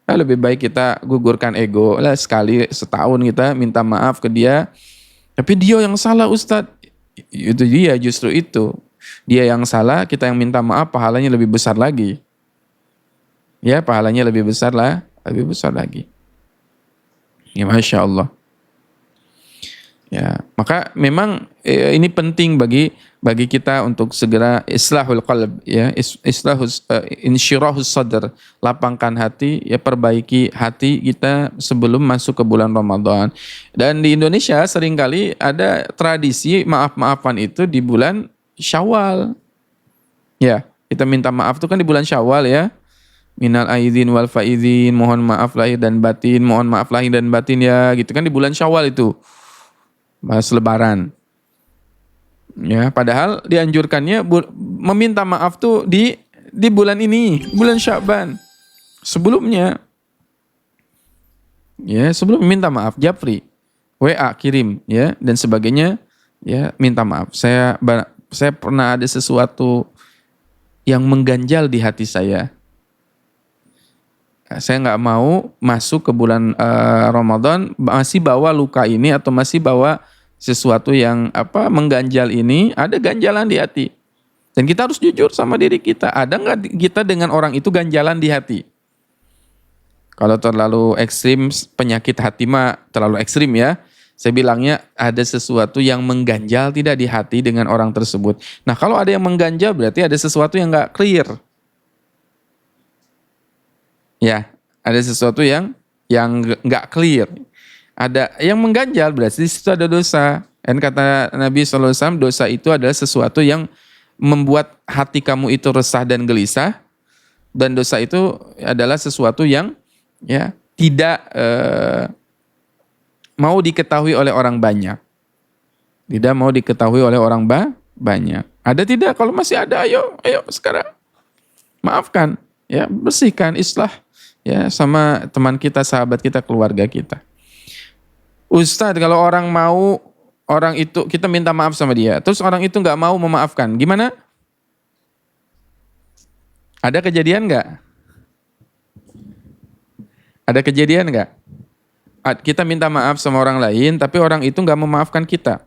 Nah, lebih baik kita gugurkan ego lah, sekali setahun kita minta maaf ke dia. Tapi dia yang salah Ustadz. Itu dia, justru itu. Dia yang salah, kita yang minta maaf, pahalanya lebih besar lagi. Ya, pahalanya lebih besar lah, lebih besar lagi. Ya, Masya Allah. Ya, maka memang ini penting bagi kita untuk segera islahul qalb, ya, insyirahus sadr, lapangkan hati, ya, perbaiki hati kita sebelum masuk ke bulan Ramadan. Dan di Indonesia seringkali ada tradisi maaf-maafan itu di bulan Syawal. Ya, kita minta maaf itu kan di bulan Syawal ya. Minal aidin wal faizin, mohon maaf lahir dan batin, mohon maaf lahir dan batin ya, gitu kan di bulan Syawal itu. Bahas lebaran. Ya, padahal dianjurkannya meminta maaf tuh di bulan ini, bulan Sya'ban. Sebelumnya. Ya, sebelum minta maaf, Japri, WA kirim ya dan sebagainya, ya, minta maaf. Saya pernah ada sesuatu yang mengganjal di hati saya. Saya nggak mau masuk ke bulan Ramadan masih bawa luka ini atau masih bawa sesuatu yang mengganjal ini, ada ganjalan di hati. Dan kita harus jujur sama diri kita. Ada nggak kita dengan orang itu ganjalan di hati? Kalau terlalu ekstrim, penyakit hati mah terlalu ekstrim ya. Saya bilangnya ada sesuatu yang mengganjal tidak di hati dengan orang tersebut. Nah, kalau ada yang mengganjal berarti ada sesuatu yang nggak clear. Ya, ada sesuatu yang nggak clear. Ada yang mengganjal berarti di situ ada dosa. Dan kata Nabi SAW, dosa itu adalah sesuatu yang membuat hati kamu itu resah dan gelisah. Dan dosa itu adalah sesuatu yang ya tidak mau diketahui oleh orang banyak. Tidak mau diketahui oleh orang banyak. Ada tidak? Kalau masih ada, ayo sekarang maafkan, ya, bersihkan, islah. Ya, sama teman kita, sahabat kita, keluarga kita. Ustadz, kalau orang itu kita minta maaf sama dia, terus orang itu nggak mau memaafkan, gimana? Ada kejadian nggak? Ada kejadian nggak? Kita minta maaf sama orang lain, tapi orang itu nggak memaafkan kita.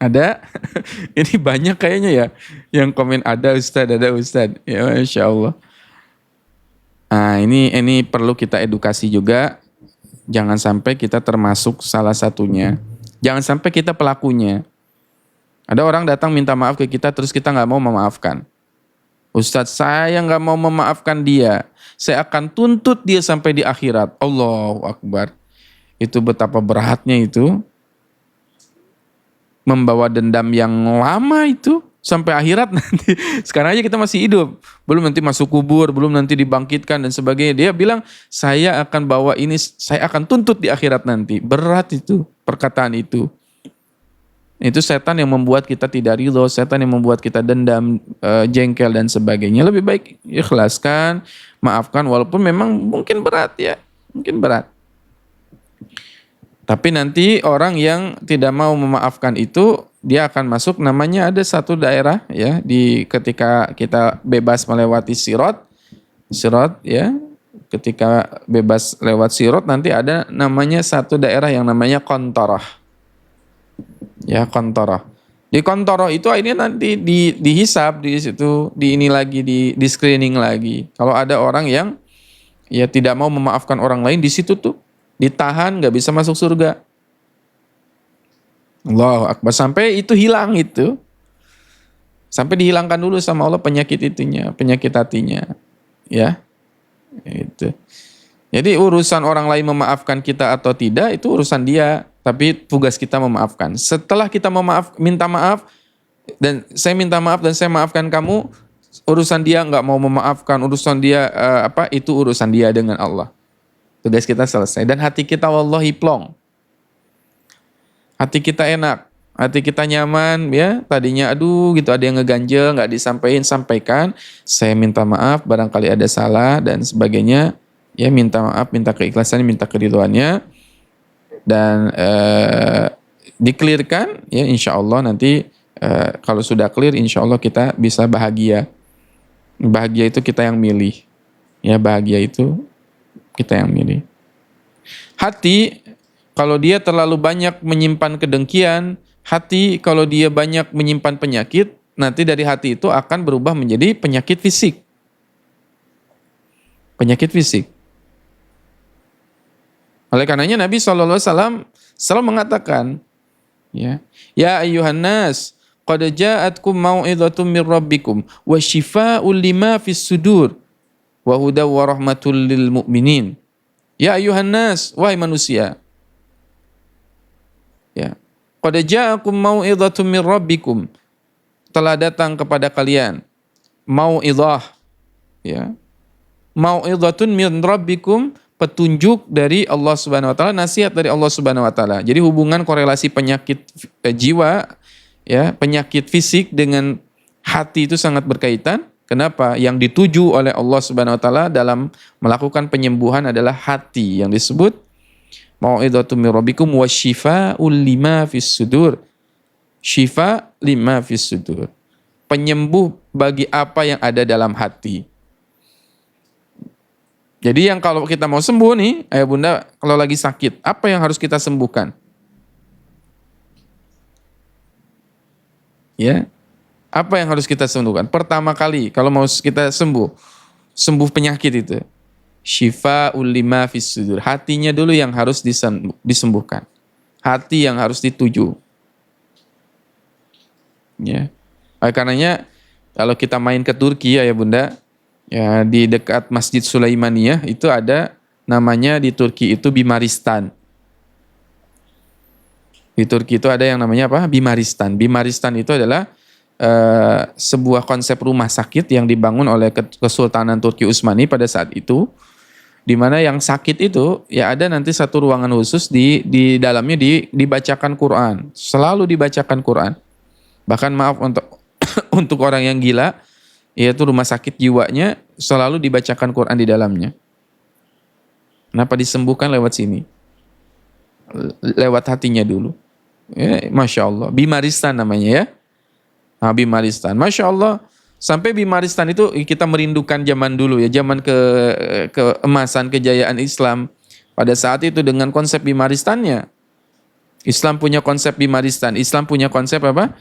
Ada? Ini banyak kayaknya ya yang komen ada Ustadz. Ya, Masya Allah. Nah, ini perlu kita edukasi juga. Jangan sampai kita termasuk salah satunya. Jangan sampai kita pelakunya. Ada orang datang minta maaf ke kita, terus kita nggak mau memaafkan. Ustadz, saya nggak mau memaafkan dia. Saya akan tuntut dia sampai di akhirat. Allahu Akbar. Itu betapa beratnya itu. Membawa dendam yang lama itu. Sampai akhirat nanti. Sekarang aja kita masih hidup. Belum nanti masuk kubur, belum nanti dibangkitkan dan sebagainya. Dia bilang, saya akan bawa ini, saya akan tuntut di akhirat nanti. Berat itu, perkataan itu. Itu setan yang membuat kita tidak ridho, setan yang membuat kita dendam, jengkel dan sebagainya. Lebih baik ikhlaskan, maafkan, walaupun memang mungkin berat ya. Mungkin berat. Tapi nanti orang yang tidak mau memaafkan itu, dia akan masuk, namanya ada satu daerah ya, ketika kita bebas melewati sirat ya, ketika bebas lewat sirat nanti ada namanya satu daerah yang namanya kontorah. Ya, kontorah. Di kontorah itu akhirnya nanti dihisab di situ, di screening lagi. Kalau ada orang yang ya tidak mau memaafkan orang lain, di situ tuh ditahan, nggak bisa masuk surga. Allahu Akbar, sampai itu hilang itu. Sampai dihilangkan dulu sama Allah penyakit itunya, penyakit hatinya. Ya. Itu. Jadi urusan orang lain memaafkan kita atau tidak itu urusan dia, tapi tugas kita memaafkan. Setelah kita minta maaf dan saya minta maaf dan saya maafkan kamu, urusan dia nggak mau memaafkan, urusan dia itu urusan dia dengan Allah. Tugas kita selesai dan hati kita wallahi plong. Hati kita enak, hati kita nyaman ya. Tadinya aduh gitu ada yang ngeganjel nggak disampaikan, sampaikan. Saya minta maaf barangkali ada salah dan sebagainya. Ya minta maaf, minta keikhlasan, minta keridhoannya dan dikelirkan ya insya Allah nanti kalau sudah clear insya Allah kita bisa bahagia. Bahagia itu kita yang milih. Ya bahagia itu kita yang milih. Hati kalau dia terlalu banyak menyimpan kedengkian, hati kalau dia banyak menyimpan penyakit, nanti dari hati itu akan berubah menjadi penyakit fisik. Penyakit fisik. Oleh karenanya Nabi SAW selalu mengatakan, ya ayyuhan nas, qad ja'atkum mau'idhatum mir rabbikum wa shifaa'un lima fis sudur wa hudaw wa rahmatul lil mu'minin. Ya ayyuhan nas, wahai manusia. Ya. Qad ja'akum mau'idhatum mir rabbikum. Telah datang kepada kalian mau'idhah, ya. Mau'idhatun min rabbikum, petunjuk dari Allah Subhanahu wa taala, nasihat dari Allah Subhanahu wa taala. Jadi hubungan korelasi penyakit jiwa ya, penyakit fisik dengan hati itu sangat berkaitan. Kenapa? Yang dituju oleh Allah Subhanahu wa taala dalam melakukan penyembuhan adalah hati yang disebut mau'idhatun min rabbikum wasyifa'ul lima fis sudur. Syifa lima fis sudur. Penyembuh bagi apa yang ada dalam hati. Jadi yang kalau kita mau sembuh nih, ayah bunda, kalau lagi sakit, apa yang harus kita sembuhkan? Ya, apa yang harus kita sembuhkan? Pertama kali, kalau mau kita sembuh penyakit itu, syifa'ul lima fis sudur. Hatinya dulu yang harus disembuhkan. Hati yang harus dituju. Ya, karenanya kalau kita main ke Turki, ayah bunda, ya di dekat Masjid Sulaimaniyah itu ada namanya di Turki itu Bimaristan. Di Turki itu ada yang namanya apa? Bimaristan. Bimaristan itu adalah sebuah konsep rumah sakit yang dibangun oleh Kesultanan Turki Utsmani pada saat itu, di mana yang sakit itu ya ada nanti satu ruangan khusus di dalamnya dibacakan Quran. Selalu dibacakan Quran. Bahkan maaf untuk orang yang gila, yaitu rumah sakit jiwanya selalu dibacakan Quran di dalamnya. Kenapa disembuhkan lewat sini? Lewat hatinya dulu. Ya, Masya Allah. Bimaristan namanya ya. Nah, Bimaristan. Masya Allah. Sampai Bimaristan itu kita merindukan zaman dulu ya. Zaman keemasan, kejayaan Islam. Pada saat itu dengan konsep Bimaristannya. Islam punya konsep Bimaristan. Islam punya konsep apa?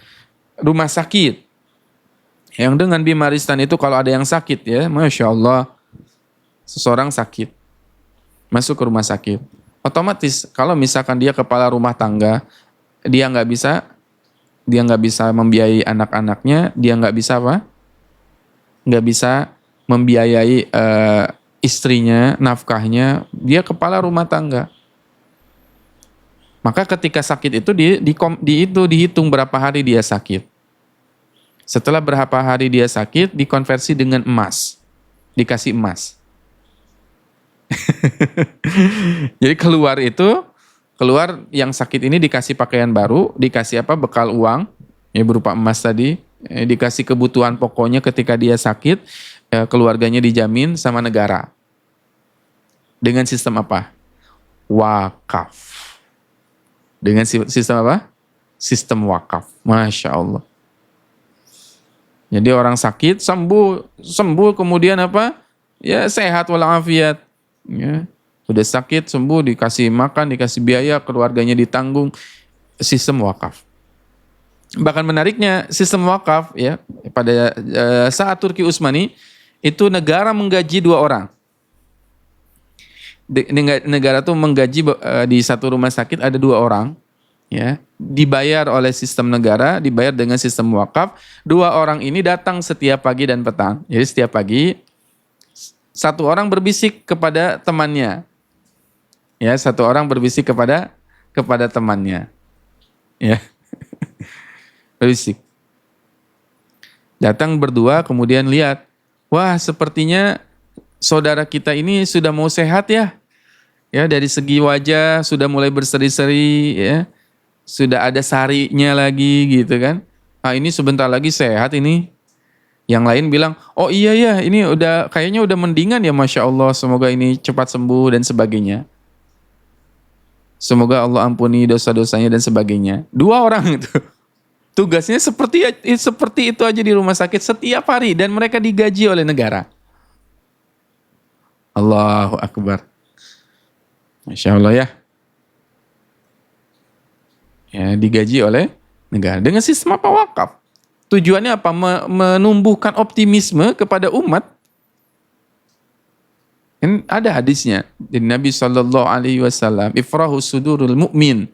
Rumah sakit. Yang dengan Bimaristan itu kalau ada yang sakit ya, Masya Allah, seseorang sakit, masuk ke rumah sakit. Otomatis kalau misalkan dia kepala rumah tangga, dia nggak bisa membiayai anak-anaknya, dia nggak bisa apa? Nggak bisa membiayai istrinya, nafkahnya, dia kepala rumah tangga. Maka ketika sakit itu dihitung berapa hari dia sakit. Setelah berapa hari dia sakit, dikonversi dengan emas. Dikasih emas. Jadi keluar yang sakit ini dikasih pakaian baru, dikasih apa? Bekal uang, ya berupa emas tadi. Dikasih kebutuhan pokoknya ketika dia sakit, keluarganya dijamin sama negara. Dengan sistem apa? Wakaf. Dengan sistem apa? Sistem wakaf. Masya Allah. Jadi orang sakit sembuh kemudian apa? Ya sehat walafiat. Ya. Udah sakit sembuh dikasih makan, dikasih biaya, keluarganya ditanggung, sistem wakaf. Bahkan menariknya sistem wakaf ya pada saat Turki Utsmani itu negara menggaji 2 orang. Negara tuh menggaji di satu rumah sakit ada 2 orang. Ya, dibayar oleh sistem negara, dibayar dengan sistem wakaf. 2 orang ini datang setiap pagi dan petang. Jadi setiap pagi satu orang berbisik kepada temannya. Ya, satu orang berbisik kepada temannya. Ya. Berbisik. Datang berdua kemudian lihat, wah sepertinya saudara kita ini sudah mau sehat ya. Ya, dari segi wajah sudah mulai berseri-seri ya. Sudah ada sarinya lagi gitu kan. Ah ini sebentar lagi sehat ini. Yang lain bilang, oh iya ya ini kayaknya udah mendingan ya, Masya Allah, semoga ini cepat sembuh dan sebagainya. Semoga Allah ampuni dosa-dosanya dan sebagainya. Dua orang itu. Tugasnya seperti itu aja di rumah sakit setiap hari dan mereka digaji oleh negara. Allahu Akbar. Masya Allah ya. Ya, digaji oleh negara dengan sistem apa? Wakaf. Tujuannya apa? Menumbuhkan optimisme kepada umat. Kan ada hadisnya dari Nabi SAW, ifrahu sudurul mu'min,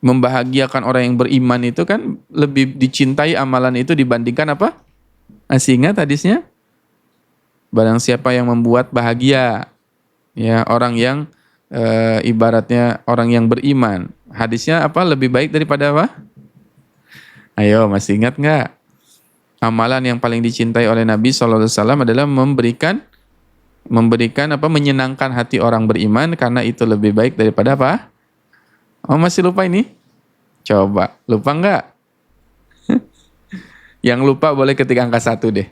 membahagiakan orang yang beriman itu kan lebih dicintai amalan itu dibandingkan apa? Masih ingat hadisnya? Barang siapa yang membuat bahagia ya orang yang ibaratnya orang yang beriman. Hadisnya apa? Lebih baik daripada apa? Ayo, masih ingat nggak? Amalan yang paling dicintai oleh Nabi SAW adalah memberikan apa? Menyenangkan hati orang beriman, karena itu lebih baik daripada apa? Oh, masih lupa ini? Coba, lupa nggak? Yang lupa boleh ketik angka 1 deh.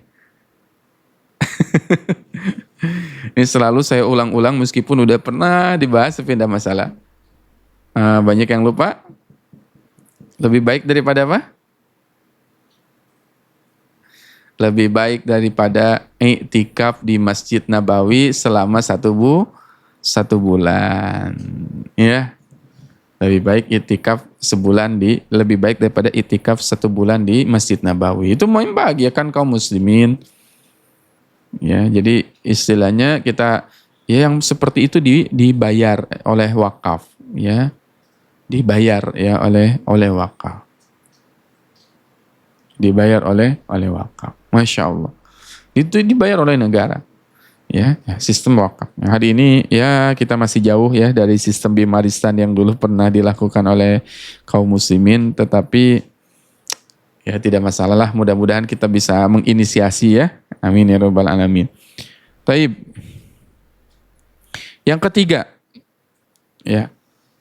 Ini selalu saya ulang-ulang meskipun udah pernah dibahas tapi tidak masalah. Banyak yang lupa. Lebih baik daripada apa? Lebih baik daripada i'tikaf di Masjid Nabawi selama satu bulan. Ya. Lebih baik i'tikaf lebih baik daripada i'tikaf 1 bulan di Masjid Nabawi. Itu membahagiakan kaum muslimin. Ya, jadi istilahnya kita ya yang seperti itu dibayar oleh wakaf, ya. Dibayar ya oleh wakaf. Dibayar oleh wakaf. Masya Allah. Itu dibayar oleh negara. Ya, sistem wakaf. Nah, hari ini ya kita masih jauh ya dari sistem bimaristan yang dulu pernah dilakukan oleh kaum muslimin, tetapi ya tidak masalah lah, mudah-mudahan kita bisa menginisiasi ya. Amin ya rabbal alamin. Taib. Yang ketiga, ya,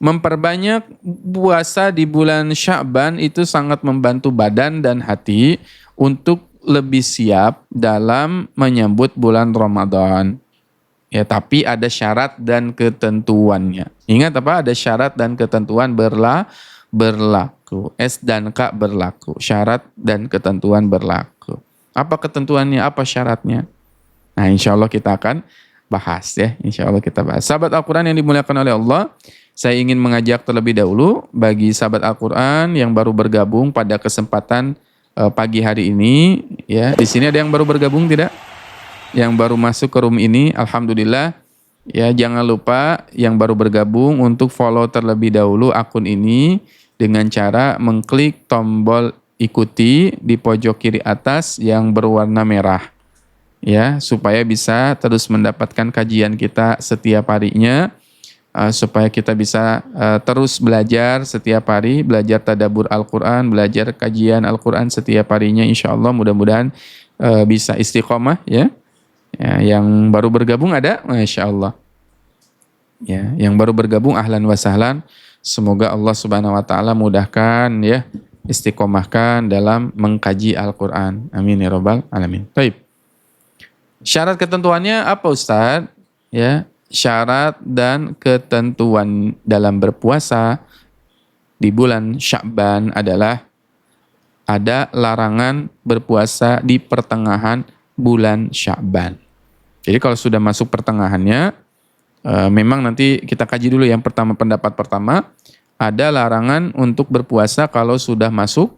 memperbanyak puasa di bulan Sya'ban itu sangat membantu badan dan hati untuk lebih siap dalam menyambut bulan Ramadan. Ya, tapi ada syarat dan ketentuannya. Ingat apa? Ada syarat dan ketentuan berlaku. S dan K berlaku. Syarat dan ketentuan berlaku. Apa ketentuannya? Apa syaratnya? Nah, insya Allah kita akan bahas ya. Insya Allah kita bahas. Sahabat Al-Quran yang dimuliakan oleh Allah, saya ingin mengajak terlebih dahulu bagi sahabat Al-Quran yang baru bergabung pada kesempatan pagi hari ini, ya. Di sini ada yang baru bergabung tidak? Yang baru masuk ke room ini, alhamdulillah. Ya, jangan lupa yang baru bergabung untuk follow terlebih dahulu akun ini dengan cara mengklik tombol ikuti di pojok kiri atas yang berwarna merah. Ya, supaya bisa terus mendapatkan kajian kita setiap harinya. Supaya kita bisa terus belajar setiap hari, belajar tadabbur Al-Quran, belajar kajian Al-Quran setiap harinya, insya Allah mudah-mudahan bisa istiqomah ya. Ya. Yang baru bergabung ada? Masya Allah. Ya, yang baru bergabung ahlan wa sahlan. Semoga Allah Subhanahu wa taala mudahkan ya, istiqomahkan dalam mengkaji Al-Quran. Amin ya rabbal alamin. Baik. Syarat ketentuannya apa Ustaz? Ya. Syarat dan ketentuan dalam berpuasa di bulan Sya'ban adalah ada larangan berpuasa di pertengahan bulan Sya'ban. Jadi kalau sudah masuk pertengahannya, memang nanti kita kaji dulu yang pertama, pendapat pertama, ada larangan untuk berpuasa kalau sudah masuk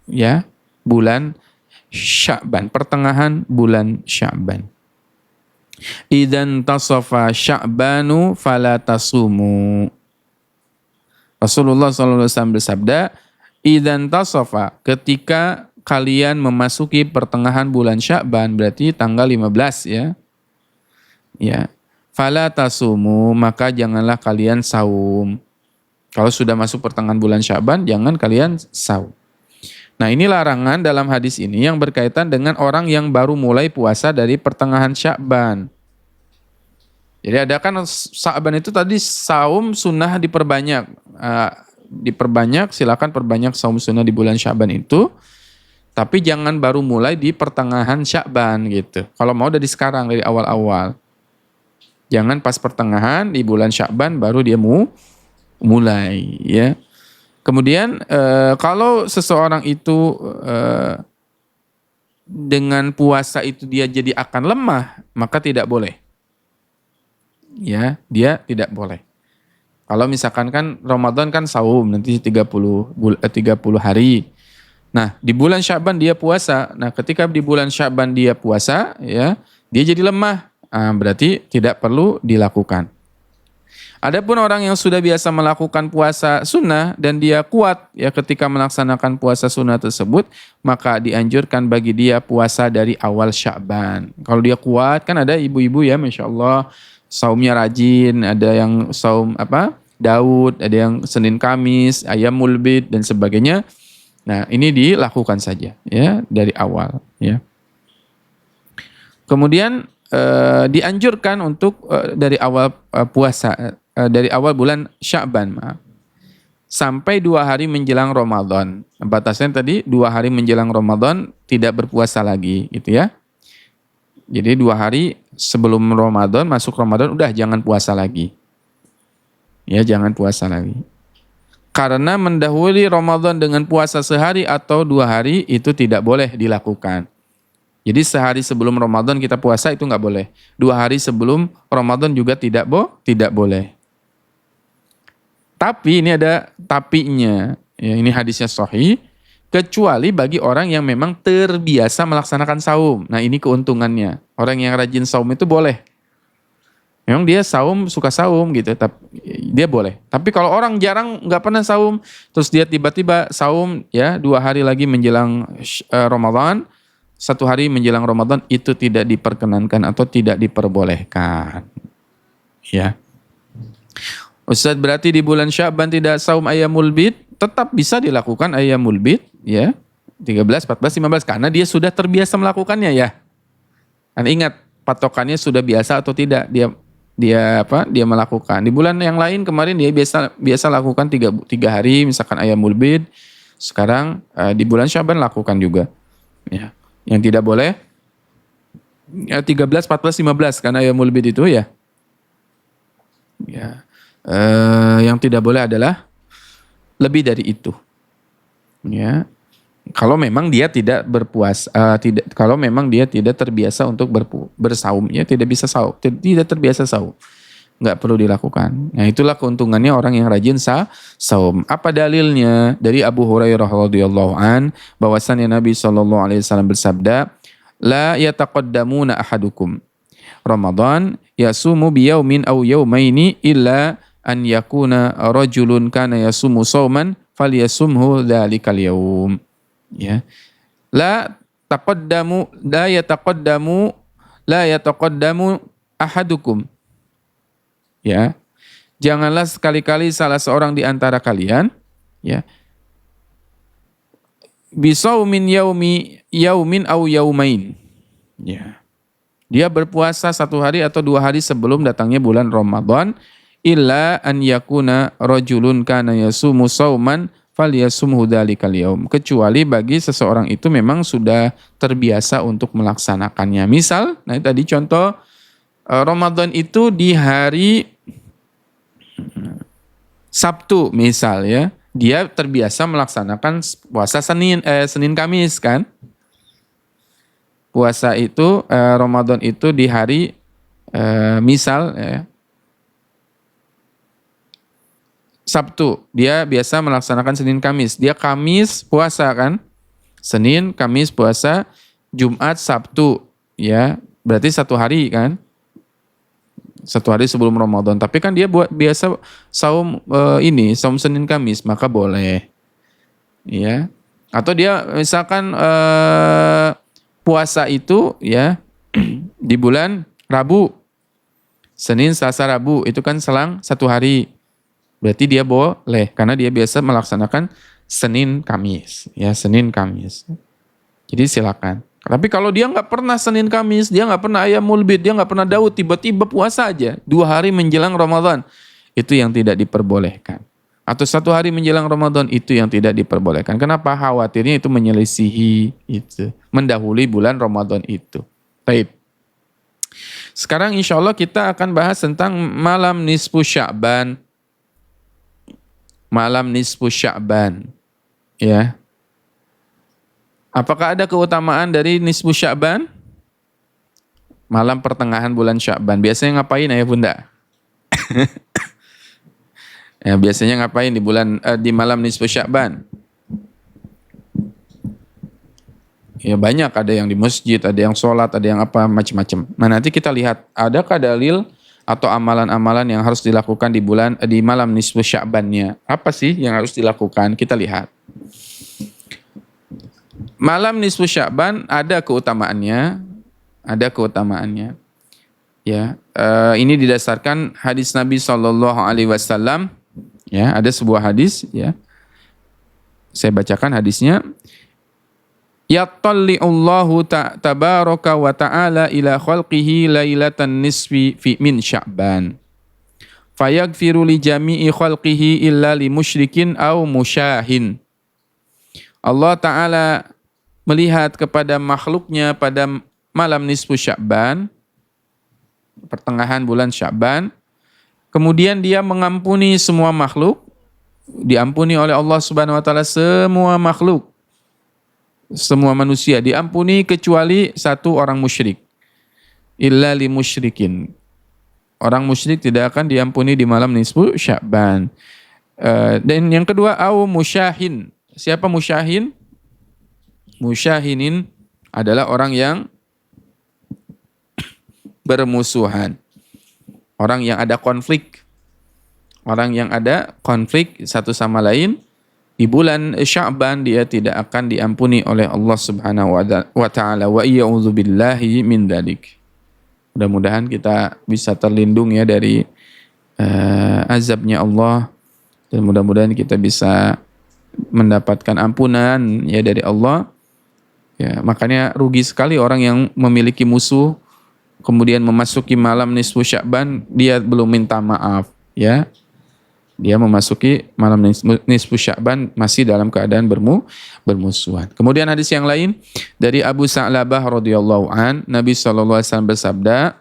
ya bulan Sya'ban, pertengahan bulan Sya'ban. Idzan tasafa Sya'banu fala tasumu. Rasulullah SAW bersabda, idzan tasafa, ketika kalian memasuki pertengahan bulan Sya'ban, berarti tanggal 15 ya. ya. Fala tasumu, maka janganlah kalian saum. Kalau sudah masuk pertengahan bulan Sya'ban, jangan kalian saum. Nah, ini larangan dalam hadis ini yang berkaitan dengan orang yang baru mulai puasa dari pertengahan Sya'ban. Jadi ada kan Sya'ban itu tadi saum sunnah diperbanyak. Diperbanyak, silakan perbanyak saum sunnah di bulan Sya'ban itu. Tapi jangan baru mulai di pertengahan Sya'ban gitu. Kalau mau dari sekarang, dari awal-awal. Jangan pas pertengahan di bulan Sya'ban baru dia mulai ya. Kemudian kalau seseorang itu dengan puasa itu dia jadi akan lemah, maka tidak boleh. Ya, dia tidak boleh. Kalau misalkan kan Ramadan kan saum nanti 30 hari. Nah, di bulan Sya'ban dia puasa. Nah, ketika di bulan Sya'ban dia puasa, ya, dia jadi lemah. Berarti tidak perlu dilakukan. Adapun orang yang sudah biasa melakukan puasa sunnah dan dia kuat ya ketika melaksanakan puasa sunnah tersebut, maka dianjurkan bagi dia puasa dari awal Sya'ban. Kalau dia kuat, kan ada ibu-ibu ya, Masya Allah, saumnya rajin, ada yang saum Daud, ada yang Senin Kamis, Ayyamul Bid dan sebagainya. Nah, ini dilakukan saja ya dari awal ya. Kemudian dianjurkan untuk dari awal puasa dari awal bulan Sya'ban sampai 2 hari menjelang Ramadan. Batasnya tadi 2 hari menjelang Ramadan tidak berpuasa lagi gitu ya. Jadi 2 hari sebelum Ramadan, masuk Ramadan udah jangan puasa lagi. Ya, jangan puasa lagi. Karena mendahului Ramadan dengan puasa sehari atau 2 hari itu tidak boleh dilakukan. Jadi sehari sebelum Ramadan kita puasa itu nggak boleh. 2 hari sebelum Ramadan juga tidak boleh. Tapi ini ada tapinya. Ya, ini hadisnya sahih. Kecuali bagi orang yang memang terbiasa melaksanakan saum. Nah, ini keuntungannya. Orang yang rajin saum itu boleh. Memang dia saum, suka saum gitu. Tapi dia boleh. Tapi kalau orang jarang nggak pernah saum, terus dia tiba-tiba saum ya 2 hari lagi menjelang Ramadan, 1 hari menjelang Ramadan, itu tidak diperkenankan atau tidak diperbolehkan. Ya. Ustaz, berarti di bulan Sya'ban tidak saum Ayyamul Bid? Tetap bisa dilakukan Ayyamul Bid ya. 13, 14, 15 karena dia sudah terbiasa melakukannya ya. Dan ingat patokannya sudah biasa atau tidak dia melakukan. Di bulan yang lain kemarin dia biasa lakukan 3 hari misalkan Ayyamul Bid. Sekarang di bulan Sya'ban lakukan juga. Ya. Yang tidak boleh 13, 14, 15 karena Ayyamul Bid itu ya. Ya. Yang tidak boleh adalah lebih dari itu. Ya. Kalau memang dia tidak berpuasa, kalau memang dia tidak terbiasa untuk bersaum, ya tidak bisa saum, tidak terbiasa saum, nggak perlu dilakukan. Nah, itulah keuntungannya orang yang rajin saum. Apa dalilnya? Dari Abu Hurairah radhiyallahu an, bahwasannya Nabi SAW bersabda, la yataqaddamuna ahadukum Ramadan yasumu biyaumin aw yaumaini illa an yakuna rajulun kana yasumu sauman falyasumhu dzalikal yaum. Ya. La yataqaddamu ahadukum. Ya. Janganlah sekali-kali salah seorang di antara kalian ya bisaumin yaumin aw yaumain. Ya. Dia berpuasa 1 hari atau 2 hari sebelum datangnya bulan Ramadan, illa an yakuna rajulun kana yasumu sauman falyasumhu dzalikal yaum. Kecuali bagi seseorang itu memang sudah terbiasa untuk melaksanakannya. Misal, nah tadi contoh Ramadan itu di hari Sabtu misal ya. Dia terbiasa melaksanakan puasa Senin Kamis kan. Puasa itu Ramadan itu di hari misal ya, Sabtu, dia biasa melaksanakan Senin Kamis. Dia Kamis puasa kan? Senin, Kamis puasa, Jumat, Sabtu, ya. Berarti 1 hari kan? 1 hari sebelum Ramadan. Tapi kan dia biasa saum saum Senin Kamis, maka boleh. Ya. Atau dia misalkan puasa itu ya di bulan Rabu. Senin, Selasa, Rabu itu kan selang 1 hari. Berarti dia boleh karena dia biasa melaksanakan Senin, Kamis. Ya, Senin, Kamis. Jadi silakan. Tapi kalau dia nggak pernah Senin, Kamis, dia nggak pernah Ayyamul Bid, dia nggak pernah Daud, tiba-tiba puasa aja 2 hari menjelang Ramadan, itu yang tidak diperbolehkan. Atau 1 hari menjelang Ramadan, itu yang tidak diperbolehkan. Kenapa? Khawatirnya itu menyelisihi itu, mendahului bulan Ramadan itu. Baik. Sekarang insya Allah kita akan bahas tentang malam nisfu Sya'ban. Malam nisfu Sya'ban. Ya. Apakah ada keutamaan dari nisfu Sya'ban? Malam pertengahan bulan Sya'ban. Biasanya ngapain ya Bunda? Ya, biasanya ngapain di malam nisfu Sya'ban? Ya banyak, ada yang di masjid, ada yang sholat, ada yang apa, macam-macam. Nah nanti kita lihat, adakah dalil atau amalan-amalan yang harus dilakukan di malam nisfu Sya'bannya. Apa sih yang harus dilakukan? Kita lihat. Malam nisfu Sya'ban ada keutamaannya. Ya, ini didasarkan hadis Nabi SAW. Ya, ada sebuah hadis. Ya, saya bacakan hadisnya. Yattalli'ullahu tabaraka wa ta'ala ila khalqihi lailatan nisfi min Sya'ban. Fayaghfiru li jami'i khalqihi illa li musyrikin aw musyahin. Allah Ta'ala melihat kepada makhluknya pada malam nisfu Sya'ban, pertengahan bulan Sya'ban. Kemudian dia mengampuni semua makhluk, diampuni oleh Allah Subhanahu wa taala semua makhluk. Semua manusia diampuni kecuali satu orang musyrik. Illa li musyrikin. Orang musyrik tidak akan diampuni di malam nisfu Sya'ban. Dan yang kedua, au musyahin. Siapa musyahin? Musyahinin adalah orang yang bermusuhan. Orang yang ada konflik. Orang yang ada konflik satu sama lain. Di bulan Sya'ban dia tidak akan diampuni oleh Allah Subhanahu wa taala. Wa a'udzu billahi min dzalik. Mudah-mudahan kita bisa terlindung ya dari azabnya Allah, dan mudah-mudahan kita bisa mendapatkan ampunan ya dari Allah. Ya, makanya rugi sekali orang yang memiliki musuh kemudian memasuki malam nisfu Sya'ban dia belum minta maaf ya. Dia memasuki malam nisfu Sya'ban masih dalam keadaan bermusuhan. Kemudian hadis yang lain dari Abu Sa'labah radhiyallahu an, Nabi sallallahu alaihi wasallam bersabda,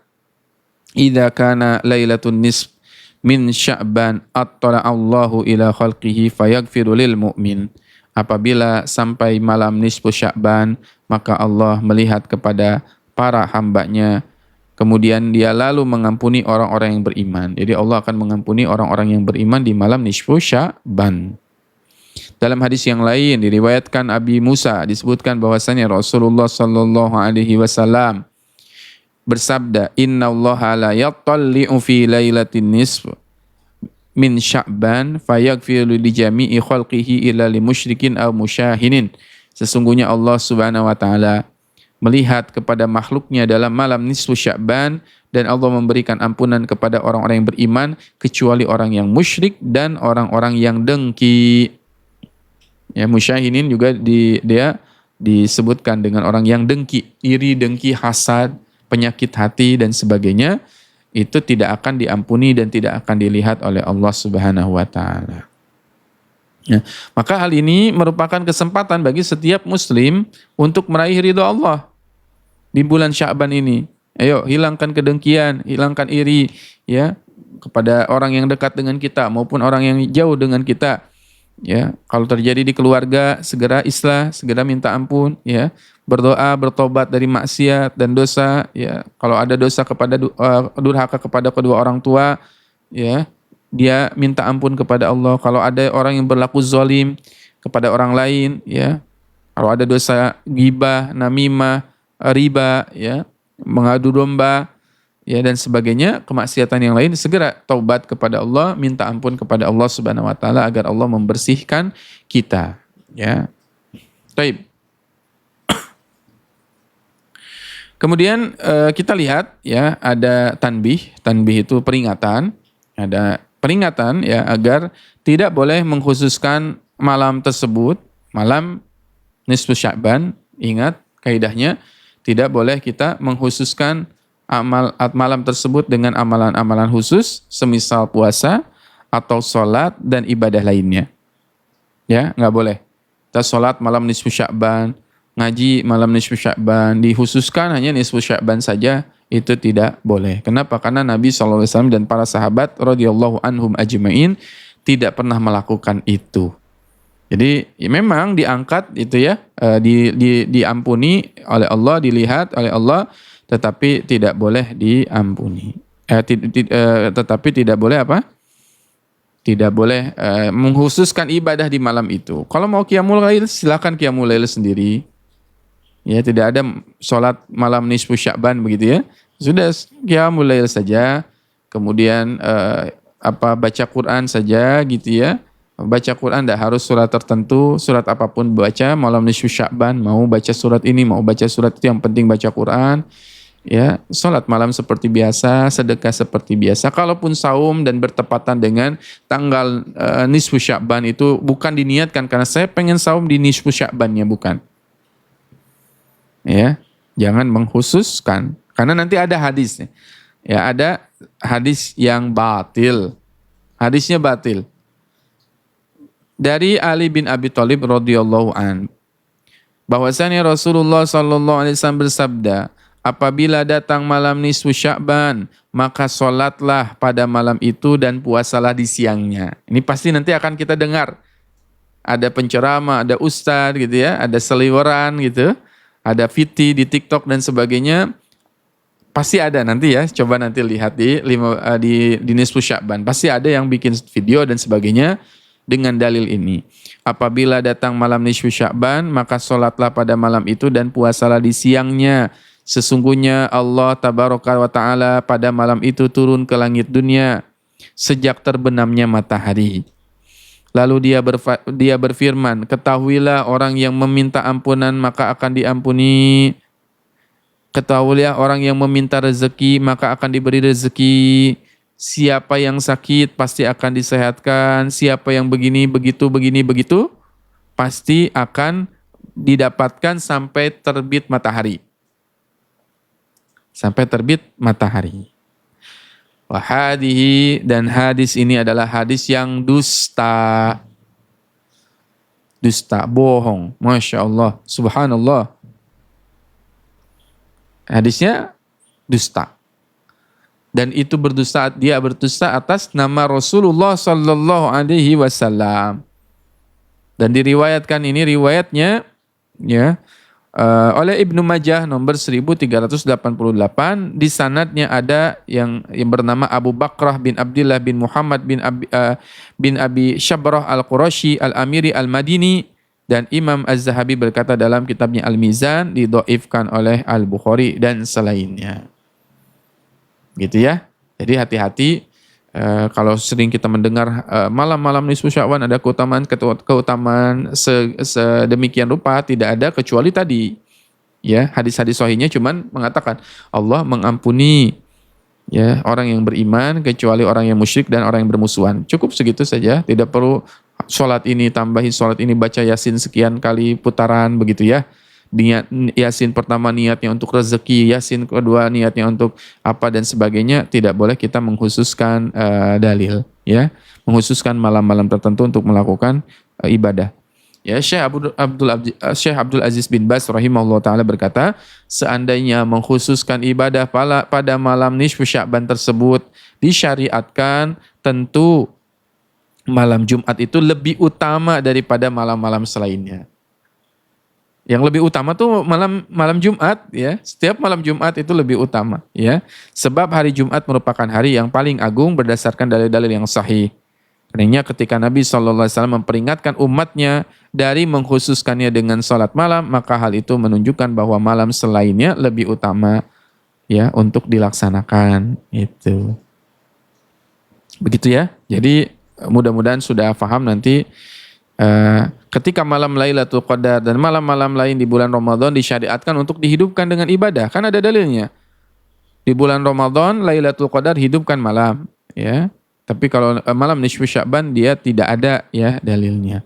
"Idza kana lailatun nisf min Sya'ban attala Allahu ila khalqihi fayaghfiru lil mu'min." Apabila sampai malam nisfu Sya'ban, maka Allah melihat kepada para hambanya, kemudian dia lalu mengampuni orang-orang yang beriman. Jadi Allah akan mengampuni orang-orang yang beriman di malam nisfu Sya'ban. Dalam hadis yang lain diriwayatkan Abi Musa disebutkan bahwasanya Rasulullah sallallahu alaihi wasallam bersabda, "Innallaha la yattalli'u fi lailatin nisf min Sya'ban fayaghfiru li jami'i khalqihi illa li musyrikin aw musyahinin." Sesungguhnya Allah Subhanahu wa taala melihat kepada makhluknya dalam malam nisfu Sya'ban, dan Allah memberikan ampunan kepada orang-orang yang beriman kecuali orang yang musyrik dan orang-orang yang dengki. Ya, musyahinin juga dia disebutkan dengan orang yang dengki, iri, dengki, hasad, penyakit hati dan sebagainya. Itu tidak akan diampuni dan tidak akan dilihat oleh Allah Subhanahu wa taala. Ya, maka hal ini merupakan kesempatan bagi setiap muslim untuk meraih ridha Allah di bulan Sya'ban ini. Ayo, hilangkan kedengkian, hilangkan iri ya kepada orang yang dekat dengan kita maupun orang yang jauh dengan kita. Ya, kalau terjadi di keluarga, segera islah, segera minta ampun ya. Berdoa, bertobat dari maksiat dan dosa ya. Kalau ada dosa kepada durhaka kepada kedua orang tua ya, dia minta ampun kepada Allah. Kalau ada orang yang berlaku zalim kepada orang lain ya. Kalau ada dosa ghibah, namimah, riba ya, mengadu domba ya dan sebagainya, kemaksiatan yang lain, segera taubat kepada Allah, minta ampun kepada Allah Subhanahu wa taala agar Allah membersihkan kita ya. Baik. Kemudian kita lihat ya ada tanbih. Tanbih itu peringatan. Ada peringatan ya agar tidak boleh mengkhususkan malam tersebut, malam nisfu Sya'ban. Ingat kaidahnya, tidak boleh kita mengkhususkan malam tersebut dengan amalan-amalan khusus, semisal puasa atau sholat dan ibadah lainnya. Ya, nggak boleh. Kita sholat malam nisfu Sya'ban, ngaji malam nisfu Sya'ban, dikhususkan hanya nisfu Sya'ban saja, itu tidak boleh. Kenapa? Karena Nabi SAW dan para sahabat radhiyallahu anhum ajma'in tidak pernah melakukan itu. Jadi ya memang diangkat itu ya, diampuni oleh Allah, dilihat oleh Allah, tetapi tidak boleh diampuni. Tetapi tidak boleh apa? Tidak boleh mengkhususkan ibadah di malam itu. Kalau mau qiyamul lail, silakan qiyamul lail sendiri. Ya, tidak ada sholat malam nisfu Sya'ban begitu ya. Sudah qiyamul lail saja. Kemudian baca Quran saja gitu ya. Baca Quran tidak harus surat tertentu, surat apapun baca malam nisfu Sya'ban, mau baca surat ini, mau baca surat itu, yang penting baca Quran. Ya, sholat malam seperti biasa, sedekah seperti biasa. Kalaupun saum dan bertepatan dengan tanggal nisfu Sya'ban itu bukan diniatkan karena saya pengen saum di nisfu Sya'bannya, bukan. Ya, jangan mengkhususkan karena nanti ada hadisnya. Ya, ada hadis yang batil. Hadisnya batil. Dari Ali bin Abi Thalib radhiyallahu an, bahwasanya Rasulullah sallallahu alaihi wasallam bersabda, apabila datang malam nisfu Sya'ban, maka sholatlah pada malam itu dan puasalah di siangnya. Ini pasti nanti akan kita dengar. Ada penceramah, ada ustadz gitu ya, ada seliweran gitu, ada fiti di TikTok dan sebagainya. Pasti ada nanti ya, coba nanti lihat di nisfu Sya'ban. Pasti ada yang bikin video dan sebagainya dengan dalil ini. Apabila datang malam nisfu Sya'ban, maka sholatlah pada malam itu dan puasalah di siangnya. Sesungguhnya Allah tabaraka wa ta'ala pada malam itu turun ke langit dunia sejak terbenamnya matahari. Lalu dia berfirman, ketahuilah orang yang meminta ampunan maka akan diampuni. Ketahuilah orang yang meminta rezeki maka akan diberi rezeki. Siapa yang sakit pasti akan disehatkan. Siapa yang begini, begitu, pasti akan didapatkan sampai terbit matahari. Sampai terbit matahari. Wahadihi, dan hadis ini adalah hadis yang dusta. Dusta, bohong. Masya Allah, subhanallah. Hadisnya dusta. Dan itu dia berdusta atas nama Rasulullah sallallahu alaihi wasallam. Dan diriwayatkan ini riwayatnya ya oleh Ibnu Majah nomor 1388. Di sanadnya ada yang bernama Abu Bakrah bin Abdullah bin Muhammad bin Abi Syabrah Al-Qurashi Al-Amiri Al-Madini, dan Imam Az-Zahabi berkata dalam kitabnya Al-Mizan didhaifkan oleh Al-Bukhari dan selainnya. Gitu ya. Jadi hati-hati kalau sering kita mendengar malam-malam nisfu Sya'ban ada keutamaan sedemikian rupa, tidak ada kecuali tadi. Ya, hadis-hadis sahihnya cuman mengatakan Allah mengampuni ya orang yang beriman kecuali orang yang musyrik dan orang yang bermusuhan. Cukup segitu saja, tidak perlu sholat ini tambahi sholat ini, baca Yasin sekian kali putaran begitu ya. Niat Yasin pertama niatnya untuk rezeki, Yasin kedua niatnya untuk apa dan sebagainya. Tidak boleh kita mengkhususkan dalil ya, mengkhususkan malam-malam tertentu untuk melakukan ibadah. Ya, Syekh Abdul Aziz bin Baz rahimahullah taala berkata, seandainya mengkhususkan ibadah pada malam nisfu Sya'ban tersebut disyariatkan, tentu malam Jumat itu lebih utama daripada malam-malam selainnya. Yang lebih utama tuh malam Jumat ya. Setiap malam Jumat itu lebih utama ya. Sebab hari Jumat merupakan hari yang paling agung berdasarkan dalil-dalil yang sahih. Karena ketika Nabi SAW memperingatkan umatnya dari mengkhususkannya dengan sholat malam, maka hal itu menunjukkan bahwa malam selainnya lebih utama ya untuk dilaksanakan itu. Begitu ya. Jadi mudah-mudahan sudah paham nanti ketika malam Lailatul Qadar dan malam-malam lain di bulan Ramadan disyariatkan untuk dihidupkan dengan ibadah. Kan ada dalilnya. Di bulan Ramadan Lailatul Qadar hidupkan malam, ya. Tapi kalau malam nisfu Sya'ban dia tidak ada ya dalilnya.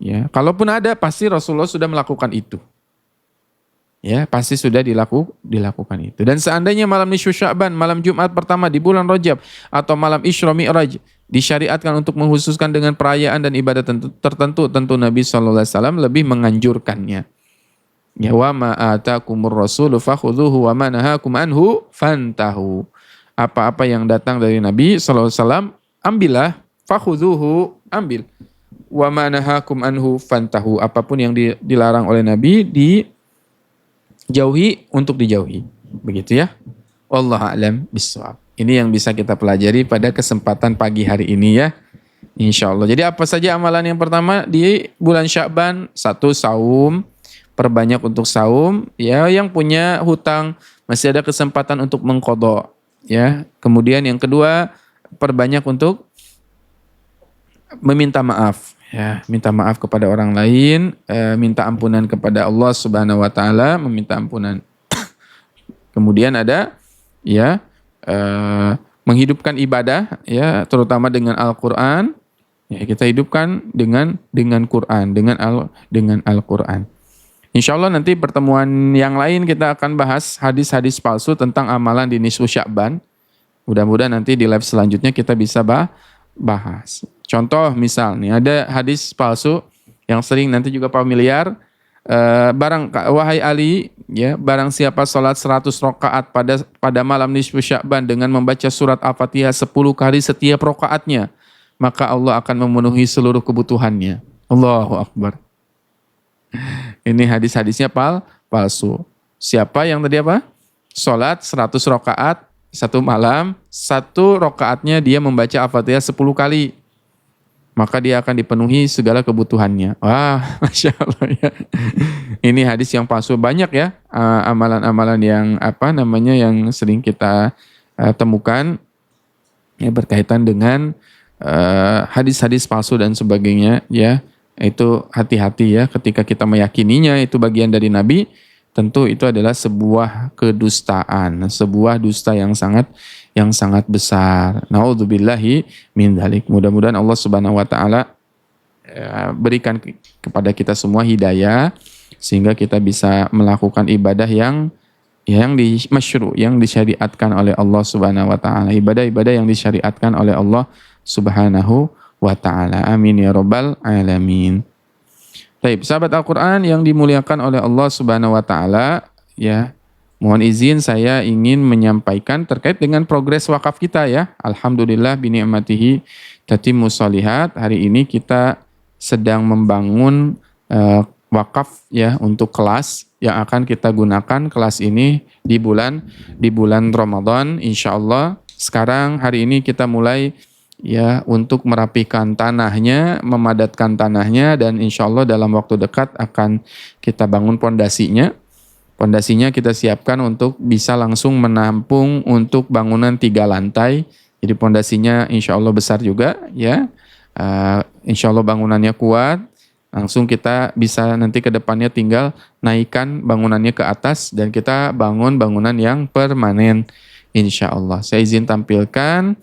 Ya, kalaupun ada pasti Rasulullah sudah melakukan itu. Ya, pasti sudah dilakukan itu. Dan seandainya malam nisfu Sya'ban, malam Jumat pertama di bulan Rajab atau malam Isra Mi'raj disyariatkan untuk menghususkan dengan perayaan dan ibadah tertentu, tentu Nabi SAW lebih menganjurkannya. Ya, wa ma atakumur rasulu fakhudhuhu wa ma nahakum anhu fantahu. Apa-apa yang datang dari Nabi SAW, ambillah, fakhudhuhu, ambil. Wa ma nahakum anhu fantahu. Apapun yang dilarang oleh Nabi, dijauhi untuk dijauhi. Begitu ya. Wallahu a'lam bishawab. Ini yang bisa kita pelajari pada kesempatan pagi hari ini ya. Insya Allah. Jadi apa saja amalan yang pertama di bulan Sya'ban? 1, saum. Perbanyak untuk saum. Ya, yang punya hutang masih ada kesempatan untuk mengqadha. Ya. Kemudian yang kedua, perbanyak untuk meminta maaf. Ya, minta maaf kepada orang lain, minta ampunan kepada Allah Subhanahu wa taala, meminta ampunan. Kemudian ada ya menghidupkan ibadah ya, terutama dengan Al-Qur'an. Ya, kita hidupkan dengan Quran, dengan Al-Qur'an. Insyaallah nanti pertemuan yang lain kita akan bahas hadis-hadis palsu tentang amalan di nisfu Sya'ban. Mudah-mudahan nanti di live selanjutnya kita bisa bahas. Contoh misalnya ada hadis palsu yang sering nanti juga familiar. Wahai Ali, ya, barang siapa salat 100 rakaat pada malam nisfu Sya'ban dengan membaca surat Al-Fatihah 10 kali setiap rakaatnya, maka Allah akan memenuhi seluruh kebutuhannya. Allahu Akbar. Ini hadis-hadisnya palsu. Siapa yang tadi apa? Salat 100 rakaat satu malam, 1 rakaatnya dia membaca Al-Fatihah 10 kali. Maka dia akan dipenuhi segala kebutuhannya. Wah, Masya Allah ya. Ini hadis yang palsu. Banyak ya amalan-amalan yang yang sering kita temukan ya, berkaitan dengan hadis-hadis palsu dan sebagainya ya. Itu hati-hati ya ketika kita meyakininya itu bagian dari Nabi. Tentu itu adalah sebuah kedustaan, sebuah dusta yang sangat besar. Naudzubillahi min dzalik. Mudah-mudahan Allah Subhanahu wa taala berikan kepada kita semua hidayah sehingga kita bisa melakukan ibadah yang masyru', yang disyariatkan oleh Allah Subhanahu wa taala. Ibadah-ibadah yang disyariatkan oleh Allah Subhanahu wa taala. Amin ya rabbal alamin. Baik, sahabat Al-Quran yang dimuliakan oleh Allah Subhanahu wa taala, ya. Mohon izin saya ingin menyampaikan terkait dengan progres wakaf kita ya. Alhamdulillah bi ni'matihi tatimmus shalihat. Hari ini kita sedang membangun wakaf ya untuk kelas yang akan kita gunakan kelas ini di bulan Ramadan insyaallah. Sekarang hari ini kita mulai ya untuk merapikan tanahnya, memadatkan tanahnya, dan insya Allah dalam waktu dekat akan kita bangun pondasinya. Pondasinya kita siapkan untuk bisa langsung menampung untuk bangunan 3 lantai. Jadi pondasinya insya Allah besar juga ya. Insya Allah bangunannya kuat. Langsung kita bisa nanti ke depannya tinggal naikkan bangunannya ke atas dan kita bangun bangunan yang permanen insya Allah. Saya izin tampilkan.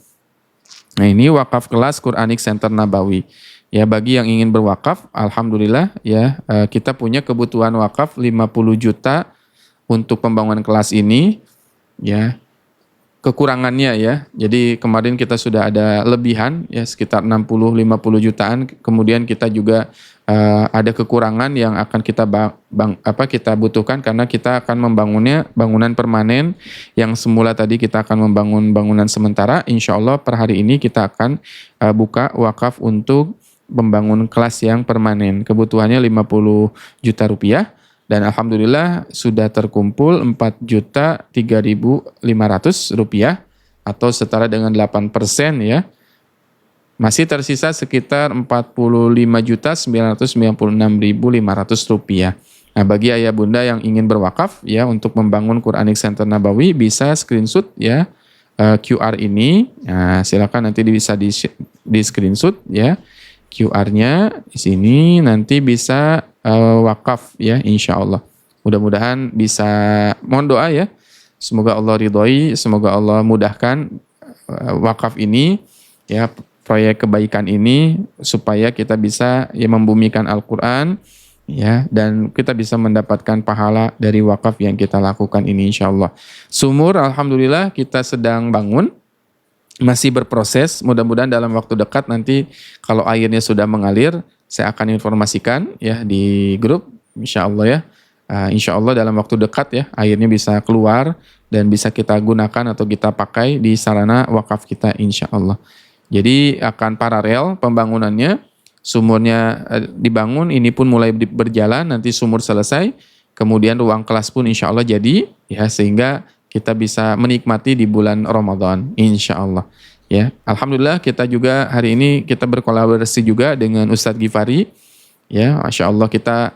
Nah ini wakaf kelas Quranic Center Nabawi. Ya bagi yang ingin berwakaf, alhamdulillah ya kita punya kebutuhan wakaf 50 juta untuk pembangunan kelas ini. Ya kekurangannya ya. Jadi kemarin kita sudah ada lebihan ya sekitar 60-50 jutaan. Kemudian kita juga ada kekurangan yang akan kita butuhkan karena kita akan membangunnya bangunan permanen yang semula tadi kita akan membangun bangunan sementara. Insya Allah per hari ini kita akan buka wakaf untuk membangun kelas yang permanen. Kebutuhannya 50 juta rupiah dan alhamdulillah sudah terkumpul 4.3.500 rupiah atau setara dengan 8% ya. Masih tersisa sekitar 45.996.500 rupiah. Nah, bagi ayah bunda yang ingin berwakaf ya untuk membangun Quranic Center Nabawi bisa screenshot ya QR ini. Nah, silakan nanti bisa di screenshot ya. QR-nya di sini, nanti bisa wakaf ya insya Allah. Mudah-mudahan bisa, mohon doa ya. Semoga Allah ridhoi, semoga Allah mudahkan wakaf ini ya, proyek kebaikan ini, supaya kita bisa ya membumikan Al-Quran ya, dan kita bisa mendapatkan pahala dari wakaf yang kita lakukan ini insya Allah. Sumur alhamdulillah kita sedang bangun, masih berproses, mudah-mudahan dalam waktu dekat nanti kalau airnya sudah mengalir, saya akan informasikan ya di grup, insya Allah ya. Insya Allah dalam waktu dekat ya, airnya bisa keluar dan bisa kita gunakan atau kita pakai di sarana wakaf kita insya Allah. Jadi akan paralel pembangunannya, sumurnya dibangun, ini pun mulai berjalan, nanti sumur selesai, kemudian ruang kelas pun insya Allah jadi ya, sehingga kita bisa menikmati di bulan Ramadan insya Allah ya. Alhamdulillah kita juga hari ini kita berkolaborasi juga dengan Ustadz Gifari ya, Masya Allah kita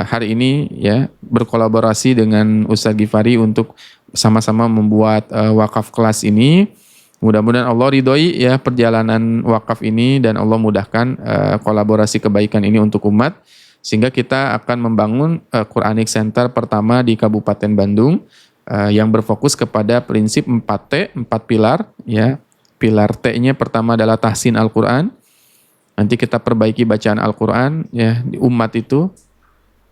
hari ini ya berkolaborasi dengan Ustadz Gifari untuk sama-sama membuat wakaf kelas ini. Mudah-mudahan Allah ridhoi ya perjalanan wakaf ini, dan Allah mudahkan kolaborasi kebaikan ini untuk umat, sehingga kita akan membangun Quranic Center pertama di Kabupaten Bandung yang berfokus kepada prinsip 4T, 4 pilar ya. Pilar T-nya pertama adalah tahsin Al-Qur'an. Nanti kita perbaiki bacaan Al-Qur'an ya di umat itu.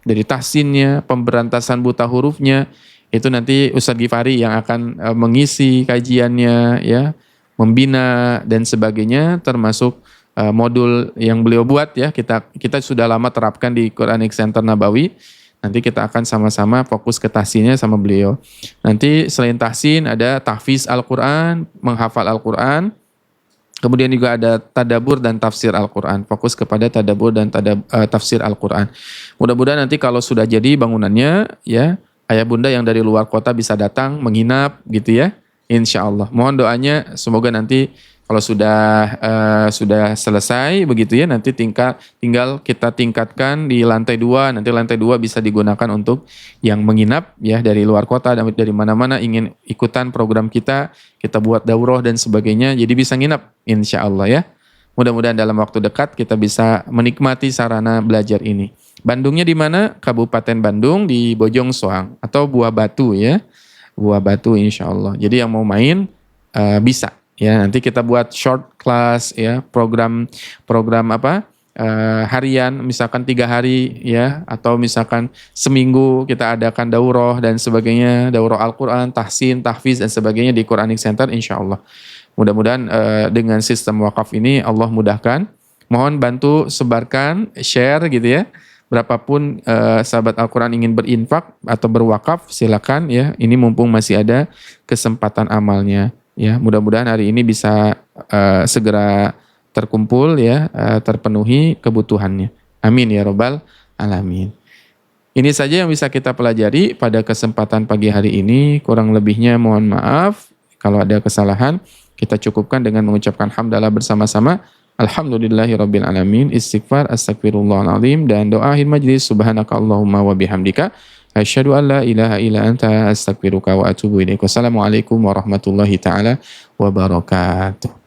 Dari tahsinnya, pemberantasan buta hurufnya, itu nanti Ustadz Gifari yang akan mengisi kajiannya ya, membina dan sebagainya, termasuk modul yang beliau buat ya. Kita sudah lama terapkan di Quranic Center Nabawi. Nanti kita akan sama-sama fokus ke tahsinnya sama beliau. Nanti selain tahsin ada tahfiz Al-Quran, menghafal Al-Quran. Kemudian juga ada tadabur dan tafsir Al-Quran. Fokus kepada tadabur dan tafsir Al-Quran. Mudah-mudahan nanti kalau sudah jadi bangunannya ya, ayah bunda yang dari luar kota bisa datang menginap gitu ya. Insya Allah. Mohon doanya semoga nanti kalau sudah selesai begitu ya, nanti tinggal kita tingkatkan di lantai 2, nanti lantai 2 bisa digunakan untuk yang menginap ya dari luar kota dan dari mana-mana ingin ikutan program kita buat daurah dan sebagainya, jadi bisa nginap insya Allah ya. Mudah-mudahan dalam waktu dekat kita bisa menikmati sarana belajar ini. Bandungnya di mana? Kabupaten Bandung di Bojong Soang atau Buah Batu ya. Buah Batu insya Allah. Jadi yang mau main bisa. Ya, nanti kita buat short class ya, program harian, misalkan 3 hari ya, atau misalkan seminggu kita adakan daurah dan sebagainya, daurah Al-Quran, tahsin, tahfiz dan sebagainya di Quranic Center insya Allah. Mudah-mudahan dengan sistem wakaf ini Allah mudahkan. Mohon bantu sebarkan, share gitu ya. Berapapun sahabat Al-Quran ingin berinfak atau berwakaf silakan ya. Ini mumpung masih ada kesempatan amalnya. Ya, mudah-mudahan hari ini bisa segera terkumpul ya, terpenuhi kebutuhannya. Amin ya robbal alamin. Ini saja yang bisa kita pelajari pada kesempatan pagi hari ini. Kurang lebihnya mohon maaf. Kalau ada kesalahan, kita cukupkan dengan mengucapkan hamdalah bersama-sama. Alhamdulillahirabbil alamin. Istighfar, astagfirullahaladzim, dan doa akhir majlis. Subhanakallahumma wa bihamdika asyhadu an la ilaha illa anta astaghfiruka wa atubu ilaik. Wassalamualaikum warahmatullahi taala wabarakatuh.